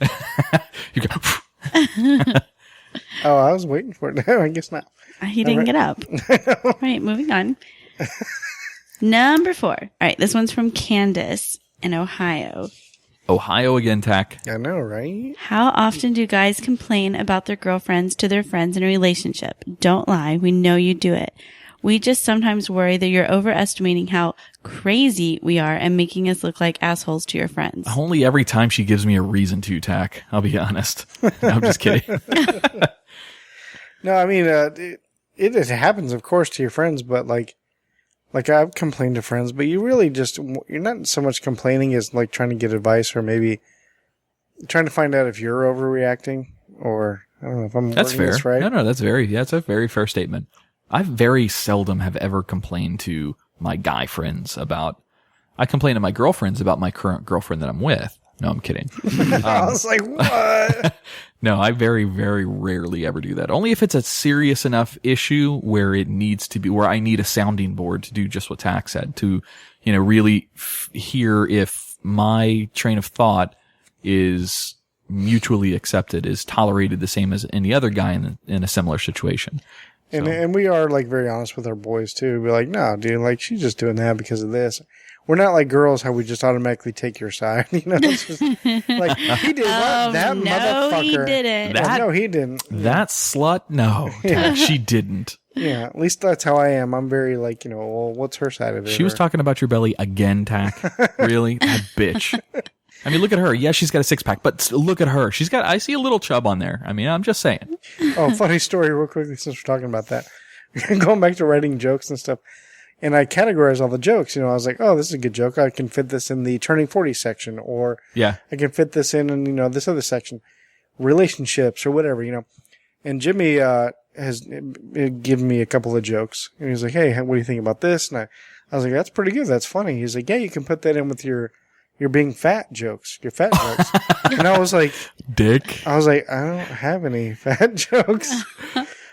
on. You go. Oh, I was waiting for it. No, I guess not. He didn't get up. All right, moving on. Number 4. All right, this one's from Candace in Ohio. Ohio again, Tach. I know, right? How often do guys complain about their girlfriends to their friends in a relationship? Don't lie. We know you do it. We just sometimes worry that you're overestimating how crazy we are and making us look like assholes to your friends. Only every time she gives me a reason to, Tach. I'll be honest. No, I'm just kidding. No, I mean, it happens, of course, to your friends, but like I've complained to friends, but you really just, you're not so much complaining as like trying to get advice or maybe trying to find out if you're overreacting or I don't know if I'm That's wording fair. this right. No, that's a very fair statement. I very seldom have ever complained to my guy friends I complain to my girlfriends about my current girlfriend that I'm with. No, I'm kidding. I was like, what? No, I very, very rarely ever do that. Only if it's a serious enough issue where it needs to be, where I need a sounding board to do just what Tach said, to, really hear if my train of thought is mutually accepted, is tolerated the same as any other guy in a similar situation. And we are like very honest with our boys too. We're like, no, dude, like she's just doing that because of this. We're not like girls, how we just automatically take your side. It's just like he did what? That no, motherfucker. he didn't. That- No, he didn't. That slut? No, Tach, she didn't. Yeah, at least that's how I am. I'm very like, well, what's her side of it? She was Or- talking about your belly again, Tach. Really? That bitch. I mean, look at her. Yeah, she's got a six pack, but look at her. I see a little chub on there. I mean, I'm just saying. Oh, funny story real quickly since we're talking about that. Going back to writing jokes and stuff. And I categorize all the jokes. I was like, oh, this is a good joke. I can fit this in the turning 40 section, or Yeah. I can fit this in, this other section, relationships or whatever, And Jimmy, has given me a couple of jokes. And he's like, hey, what do you think about this? And I was like, that's pretty good. That's funny. He's like, yeah, you can put that in with your being fat jokes, your fat jokes. And I was like, Dick. I don't have any fat jokes.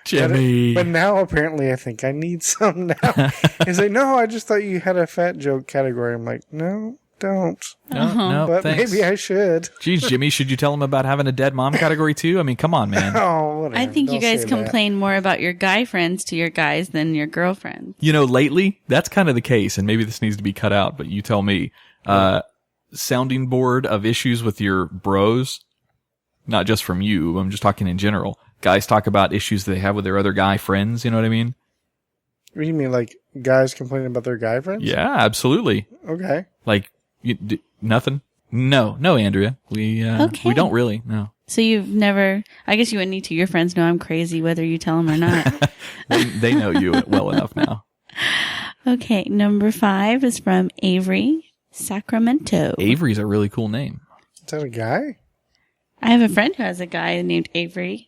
Jimmy. But now apparently I think I need some now. He's like, no, I just thought you had a fat joke category. I'm like, no, don't. No, But thanks. maybe I should. Geez, Jimmy, should you tell him about having a dead mom category too? I mean, come on, man. Oh, whatever. I think you Don't guys say that. complain more about your guy friends to your guys than your girlfriends. Lately, that's kind of the case, and maybe this needs to be cut out, but you tell me. Sounding board of issues with your bros, not just from you, I'm just talking in general. Guys talk about issues they have with their other guy friends, you know what I mean? What do you mean, like guys complaining about their guy friends? Yeah, absolutely. Okay. Like, nothing? No, Andrea. We don't really, no. So you've never, I guess you wouldn't need to. Your friends know I'm crazy whether you tell them or not. They know you well enough now. Okay, number 5 is from Avery, Sacramento. Avery's a really cool name. Is that a guy? I have a friend who has a guy named Avery.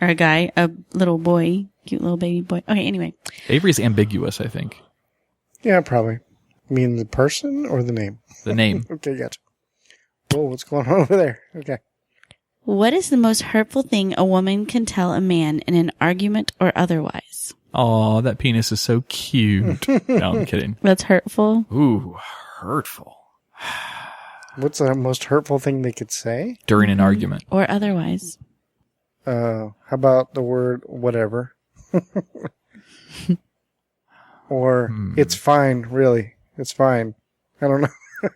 Or a little boy, cute little baby boy. Okay, anyway. Avery's ambiguous, I think. Yeah, probably. You mean the person or the name? The name. Okay, gotcha. Whoa, what's going on over there? Okay. What is the most hurtful thing a woman can tell a man in an argument or otherwise? Oh, that penis is so cute. No, I'm kidding. That's hurtful. Ooh, hurtful. What's the most hurtful thing they could say? During an argument. Or otherwise. How about the word whatever? Or it's fine, really. It's fine. I don't know.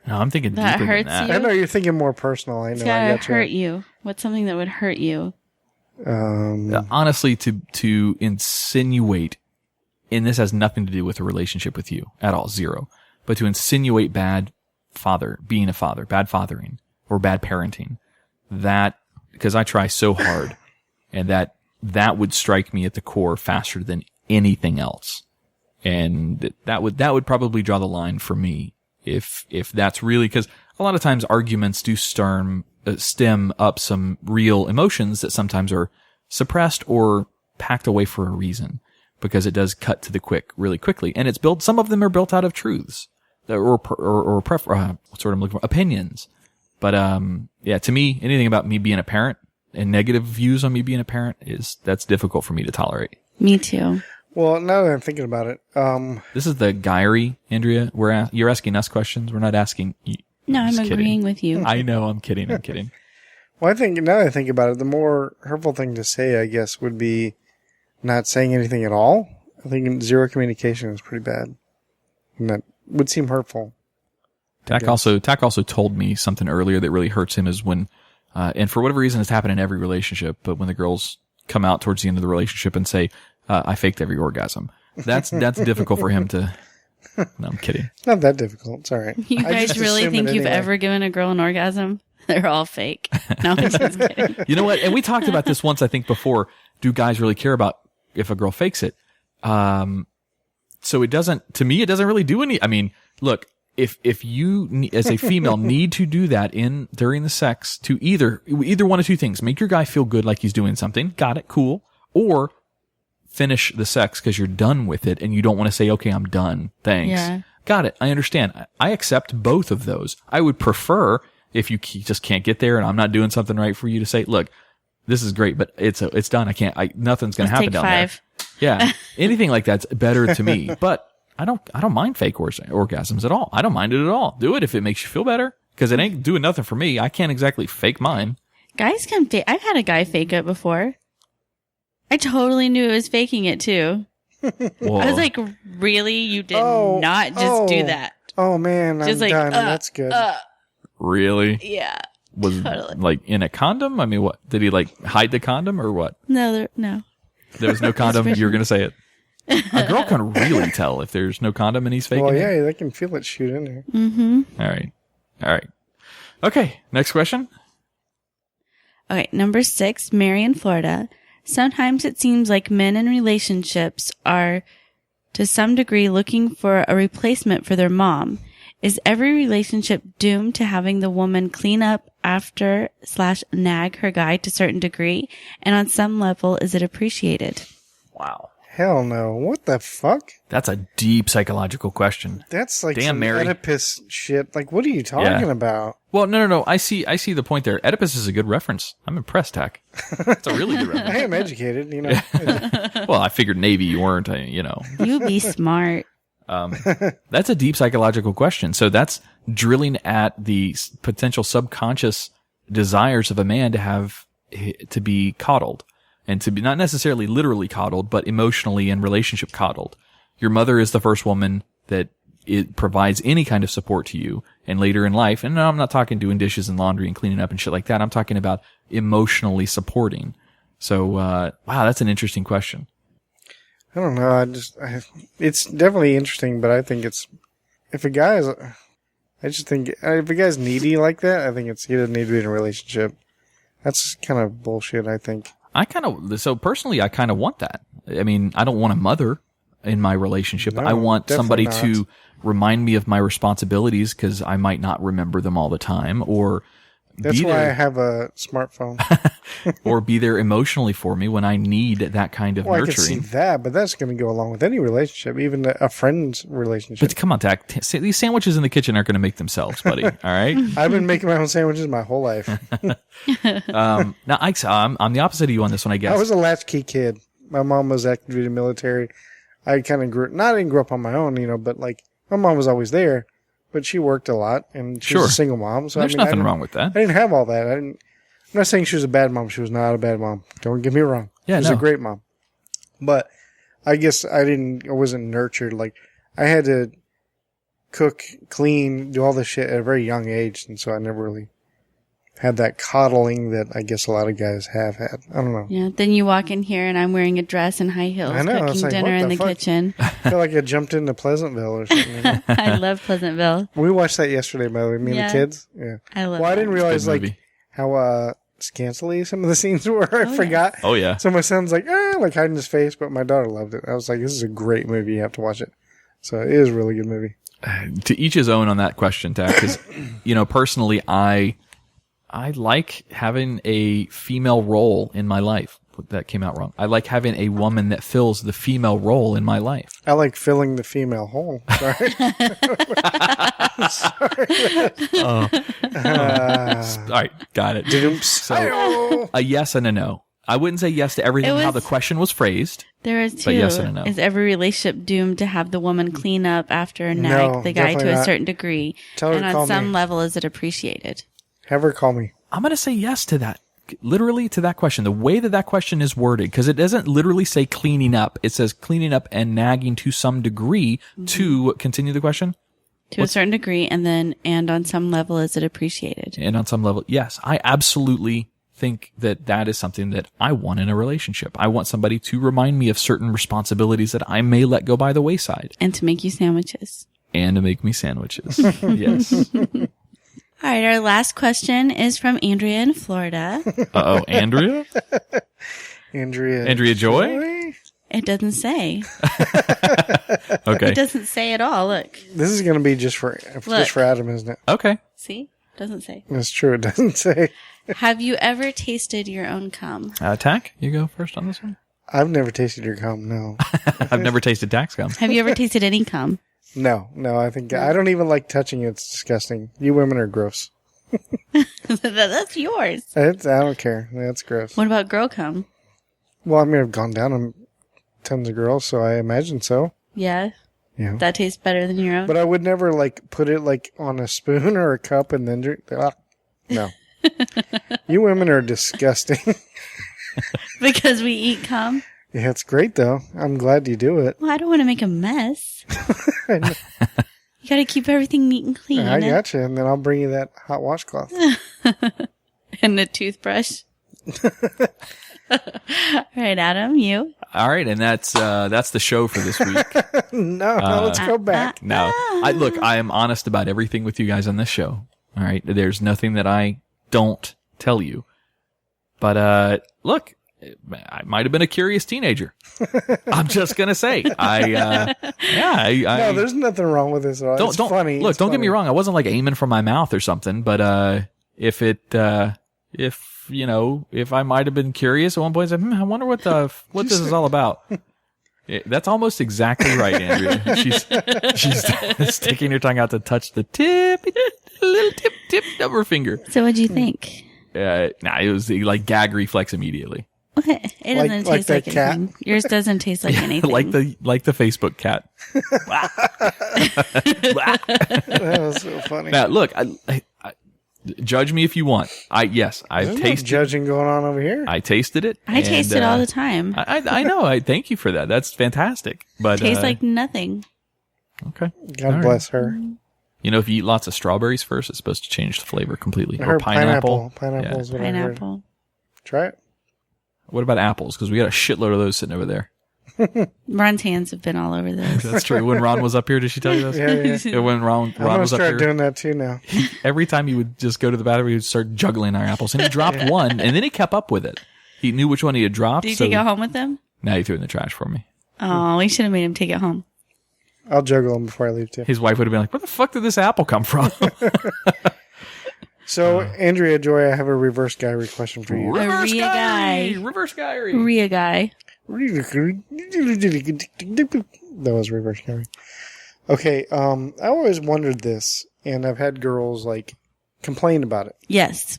No, I'm thinking That deeper hurts than you? that. I know you're thinking more personal. I know. It's I gotta gotcha. hurt you. What's something that would hurt you? Honestly, to insinuate, and this has nothing to do with a relationship with you at all, zero, but to insinuate bad fathering, or bad parenting, that, because I try so hard, and that would strike me at the core faster than anything else. And that would probably draw the line for me if that's really, because a lot of times arguments do stem up some real emotions that sometimes are suppressed or packed away for a reason, because it does cut to the quick really quickly, and some of them are built out of truths or opinions. But yeah, to me, anything about me being a parent and negative views on me being a parent that's difficult for me to tolerate. Me too. Well, now that I'm thinking about it, This is the Guy-a-ry, Andrea. You're asking us questions. We're not asking you. No, I'm just agreeing kidding. with you. I know. I'm kidding. well, I think now that I think about it, the more hurtful thing to say, I guess, would be not saying anything at all. I think zero communication is pretty bad, and that would seem hurtful. Tach also told me something earlier that really hurts him is when, and for whatever reason, it's happened in every relationship, but when the girls come out towards the end of the relationship and say, I faked every orgasm. That's difficult for him to. No, I'm kidding. It's not that difficult. It's all right. You I guys just really assume think it you've anyway. ever given a girl an orgasm? They're all fake. No, I'm just kidding. You know what? And we talked about this once, I think, before. Do guys really care about if a girl fakes it? So it doesn't. To me, it doesn't really do any. I mean, look, if you as a female need to do that during the sex to either one of two things: make your guy feel good like he's doing something. Got it? Cool. Or finish the sex because you're done with it and you don't want to say, okay, I'm done. Thanks. Yeah. Got it. I understand. I accept both of those. I would prefer if you just can't get there and I'm not doing something right for you to say, look, this is great, but it's done. Nothing's going to happen Take down 5. there. Yeah. Anything like that's better to me, but I don't mind fake orgasms at all. I don't mind it at all. Do it if it makes you feel better because it ain't doing nothing for me. I can't exactly fake mine. Guys can fake. I've had a guy fake it before. I totally knew it was faking it too. Whoa. I was like, really? You did not just do that. Oh man, I'm Just like, done. That's good. Really? Yeah. Was Totally. like in a condom? I mean, what? Did he like hide the condom or what? No. There was no condom. You're going to say it. A girl can really tell if there's no condom and he's faking Well, it. yeah, they can feel it shoot in there. Mm-hmm. All right. Okay. Next question. Okay, number 6, Mary in Florida. Sometimes it seems like men in relationships are, to some degree, looking for a replacement for their mom. Is every relationship doomed to having the woman clean up after / nag her guy to a certain degree? And on some level, is it appreciated? Wow. Hell no. What the fuck? That's a deep psychological question. That's like Damn, some Mary. Oedipus shit. Like, what are you talking about? Well, no. I see the point there. Oedipus is a good reference. I'm impressed, Tach. It's a really good I reference. am educated, you know. Well, I figured Navy you weren't, you know. You be smart. That's a deep psychological question. So that's drilling at the potential subconscious desires of a man to be coddled and to be not necessarily literally coddled, but emotionally and relationship coddled. Your mother is the first woman that it provides any kind of support to you, and later in life, and no, I'm not talking doing dishes and laundry and cleaning up and shit like that. I'm talking about emotionally supporting. So, wow, that's an interesting question. I don't know. It's definitely interesting, but I think if a guy's needy like that, I think he doesn't need to be in a relationship. That's kind of bullshit, I think. Personally, I kind of want that. I mean, I don't want a mother in my relationship. No, I want somebody definitely to remind me of my responsibilities because I might not remember them all the time, or That's be why I there, have a smartphone. or be there emotionally for me when I need that kind of Well, I can see nurturing. that, but that's going to go along with any relationship, even a friend's relationship. But come on, Tach. These sandwiches in the kitchen aren't going to make themselves, buddy. All right. I've been making my own sandwiches my whole life. Now, I'm the opposite of you on this one, I guess. I was a latchkey kid. My mom was active duty military. I kind of didn't grow up on my own, but like my mom was always there, but she worked a lot and she was a single mom. So There's nothing wrong with that. I didn't have all that. I'm not saying she was a bad mom. She was not a bad mom. Don't get me wrong. Yeah, she was a great mom. But I guess I wasn't nurtured. Like I had to cook, clean, do all this shit at a very young age. And so I never really had that coddling that I guess a lot of guys have had. I don't know. Yeah. Then you walk in here and I'm wearing a dress and high heels, I know, cooking it's like, dinner what in the the fuck? kitchen. I feel like I jumped into Pleasantville or something. I love Pleasantville. We watched that yesterday, by the way, me and Yeah. the kids. Yeah. I love Well, I that. didn't realize Good like movie. how scantily some of the scenes were. I forgot. Oh, yeah. So my son's like hiding his face, but my daughter loved it. I was like, this is a great movie. You have to watch it. So it is a really good movie. To each his own on that question, Tach, because, personally, I like having a female role in my life. That came out wrong. I like having a woman that fills the female role in my life. I like filling the female hole. Sorry. All right, got it. So, a yes and a no. I wouldn't say yes to everything how the question was phrased. There is two. But yes and a no. Is every relationship doomed to have the woman clean up after a nag No, the guy to definitely a not. certain degree? Tell her And to on call some me. level, is it appreciated? Have her call me. I'm going to say yes to that. Literally to that question. The way that question is worded, because it doesn't literally say cleaning up. It says cleaning up and nagging to some degree to continue the question. To a certain degree, and on some level, is it appreciated? And on some level, yes, I absolutely think that is something that I want in a relationship. I want somebody to remind me of certain responsibilities that I may let go by the wayside. And to make you sandwiches. And to make me sandwiches. Yes. All right, our last question is from Andrea in Florida. Uh-oh, Andrea? Andrea Joy? It doesn't say. Okay. It doesn't say at all. Look. This is going to be just for Adam, isn't it? Okay. See? Doesn't say. That's true. It doesn't say. Have you ever tasted your own cum? Tach, you go first on this one. I've never tasted your cum. No. I've never tasted Tach's cum. Have you ever tasted any cum? No. I think I don't even like touching it. It's disgusting. You women are gross. That's yours. I don't care. That's gross. What about girl cum? Well, I mean, I've gone down on tons of girls, so I imagine so. Yeah. Yeah. That tastes better than your own? But I would never put it on a spoon or a cup and then drink. No. You women are disgusting. Because we eat cum? Yeah, it's great though. I'm glad you do it. Well, I don't want to make a mess. You got to keep everything neat and clean. I gotcha, and then I'll bring you that hot washcloth. And a toothbrush. All right, Adam, you? All right, and that's the show for this week. No, let's go back. Now, I am honest about everything with you guys on this show. All right, there's nothing that I don't tell you. But look, I might have been a curious teenager. I'm just gonna say, No, there's nothing wrong with this at all. It's funny. Look, It's don't get me funny. wrong. I wasn't aiming for my mouth or something, but if I might have been curious at one point, I said, I wonder what this is all about. That's almost exactly right, Andrea. She's sticking her tongue out to touch the little tip of her finger. So what'd you think? It was like gag reflex immedially. It doesn't taste that like cat? anything. Yours doesn't taste like anything. like the Facebook cat. That was so funny. Now, look, I judge me if you want. I've There's no tasted. judging going on over here. I tasted it. I taste it all the time. I know. I thank you for that. That's fantastic. But Tastes like nothing. okay. God bless her. If you eat lots of strawberries first, it's supposed to change the flavor completely. Her Or pineapple. Pineapple is what I heard. Pineapple. Try it. What about apples? Because we got a shitload of those sitting over there. Ron's hands have been all over this. That's true. When Ron was up here, did she tell you this? Yeah. Yeah, when Ron I'm going to was up start here, doing that too now. every time he would just go to the bathroom, he would start juggling our apples. And he dropped one, and then he kept up with it. He knew which one he had dropped. Did you so take it home with him? Now he threw it in the trash for me. Oh, we should have made him take it home. I'll juggle them before I leave too. His wife would have been like, where the fuck did this apple come from? So, Andrea, Joy, I have a reverse Guy-a-ry question for you. Reverse Rhea Guy-a-ry. Guy. Reverse Guy-a-ry. Rhea Guy. That was reverse Guy-a-ry. Okay, I always wondered this, and I've had girls, like, complain about it. Yes.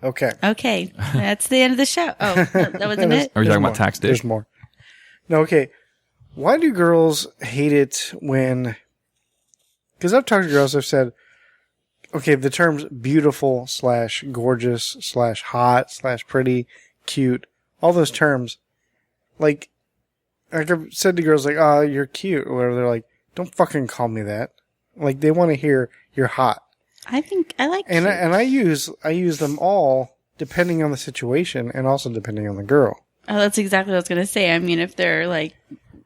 Okay. Okay. That's the end of the show. Oh, no, that wasn't it? Are you talking about more. tax dish? There's more. No, okay. Why do girls hate it when... Because I've talked to girls, I've said, okay, the terms beautiful / gorgeous / hot / pretty, cute, all those terms, like I've said to girls, like, oh, you're cute, or whatever, they're like, don't fucking call me that. Like, they want to hear you're hot. I think I like And cute. I use them all depending on the situation and also depending on the girl. Oh, that's exactly what I was going to say. I mean, if they're like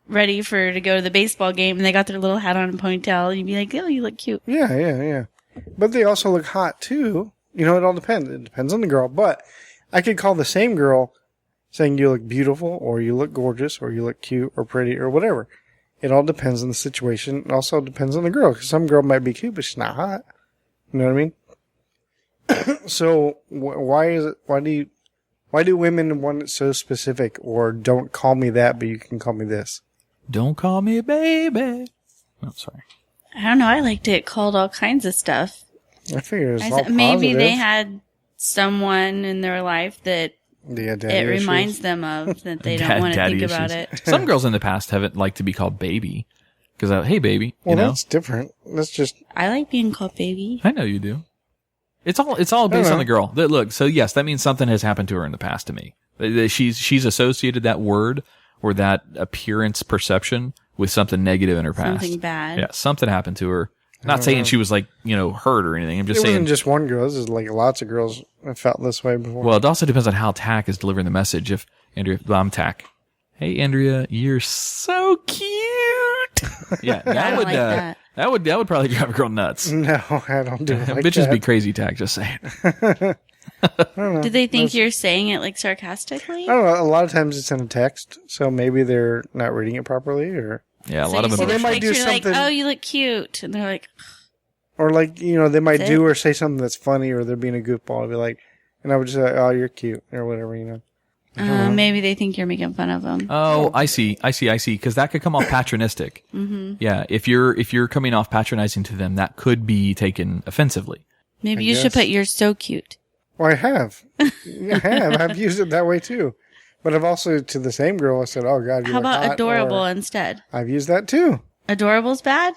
ready to go to the baseball game and they got their little hat on and ponytail, you'd be like, oh, you look cute. Yeah. But they also look hot too. You know, it all depends. It depends on the girl. But I could call the same girl saying you look beautiful or you look gorgeous or you look cute or pretty or whatever. It all depends on the situation. It also depends on the girl. Because some girl might be cute, but she's not hot. You know what I mean? So why do women want it so specific, or don't call me that, but you can call me this? Don't call me baby. Oh, sorry. I don't know. I like to get called all kinds of stuff. I figure it's all Maybe positive. they had someone in their life that Yeah, daddy it issues. reminds them of that they don't want to Daddy think about issues. it. Some girls in the past haven't liked to be called baby. Because, hey, baby, Well, you know? that's different. That's just... I like being called baby. I know you do. It's all based on the girl. Look, so yes, that means something has happened to her in the past to me. She's associated that word or that appearance perception with something negative in her past. Something bad. Yeah, something happened to her. Not saying she was like, hurt or anything. I'm just It saying. wasn't just one girl. This is like lots of girls have felt this way before. Well, it also depends on how Tach is delivering the message. If Andrea, I'm Tach. Hey, Andrea, you're so cute. Yeah, don't like that. that would probably drive a girl nuts. No, I don't do it like Bitches that. be crazy, Tach. Just saying. Do they think you're saying it like sarcastically? I don't know. A lot of times it's in a text, so maybe they're not reading it properly, or Yeah, a So lot of you them. see They the might do picture, like, something- oh, you look cute. And they're like, like, they might That's do it. or say something that's funny, or they're being a goofball. I'd be like, and I would just say, oh, you're cute, or whatever, maybe they think you're making fun of them. Oh, I see. Because that could come off patronistic. Mm-hmm. Yeah, if you're coming off patronizing to them, that could be taken offensively. Maybe I you should guess. put you're so cute. Well, I have. I have. I've used it that way too. But I've also, to the same girl, I said, oh, God, you How look about hot, adorable or instead? I've used that too. Adorable's bad?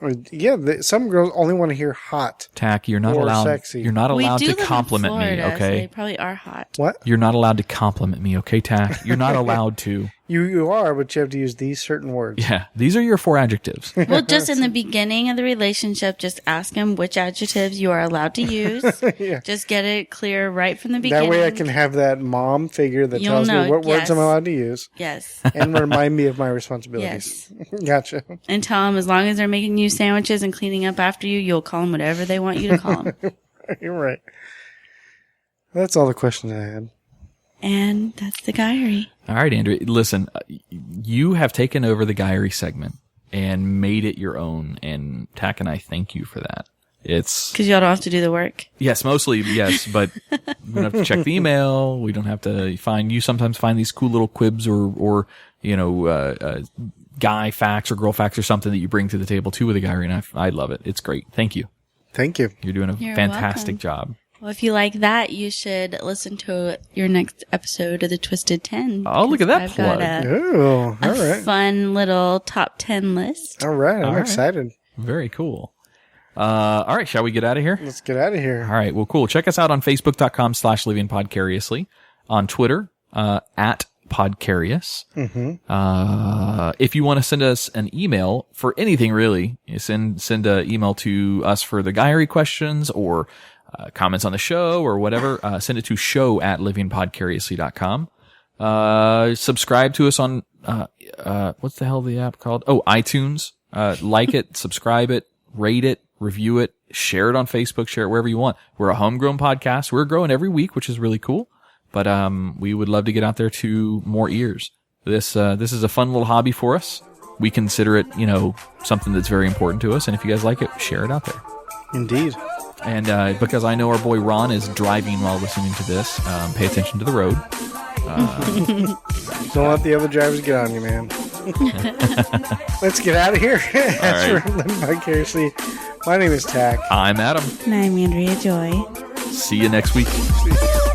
Or, yeah, some girls only want to hear hot. Tack, you're not Or allowed. sexy. You're not allowed we do to live compliment in Florida, me. So Okay. they probably are hot. What? You're not allowed to compliment me. Okay, Tack. You're not allowed to. You are, but you have to use these certain words. Yeah, these are your 4 adjectives. Well, just in the beginning of the relationship, just ask them which adjectives you are allowed to use. Yeah. Just get it clear right from the beginning. That way I can have that mom figure that You'll tells know, me what words yes. I'm allowed to use Yes. and remind me of my responsibilities. Yes. Gotcha. And tell them as long as they're making you sandwiches and cleaning up after you, you'll call them whatever they want you to call them. You're right. That's all the questions I had. And that's the Guy-a-ry. All right, Andrea. Listen, you have taken over the Guy-a-ry segment and made it your own, and Tack and I thank you for that. It's Because y'all don't have to do the work. yes, mostly yes, but we don't have to check the email. We don't have to find. You sometimes find these cool little quibs or guy facts or girl facts or something that you bring to the table too with the Guy-a-ry, and I love it. It's great. Thank you. Thank you. You're doing a You're fantastic welcome. job. Well, if you like that, you should listen to your next episode of the Twisted 10. Oh, look at that I've got plug. Oh, all a right. fun little top 10 list. All right. I'm All right. excited. Very cool. All right, shall we get out of here? Let's get out of here. All right. Well, cool. Check us out on Facebook.com/Living Podcariously, on Twitter, at Podcarious. If you want to send us an email for anything, really, you send an email to us for the Guy-a-ry questions or comments on the show or whatever. Send it to show@livingpodcariously.com. Subscribe to us on, what's the hell the app called? Oh, iTunes. Like it, subscribe it, rate it, review it, share it on Facebook, share it wherever you want. We're a homegrown podcast. We're growing every week, which is really cool. But we would love to get out there to more ears. This is a fun little hobby for us. We consider it, something that's very important to us. And if you guys like it, share it out there. Indeed. And because I know our boy Ron is driving while listening to this, pay attention to the road. Don't let the other drivers get on you, man. Let's get out of here. That's right. for Living Podcariously. My name is Tach. I'm Adam. And I'm Andrea Joy. See you next week. See you.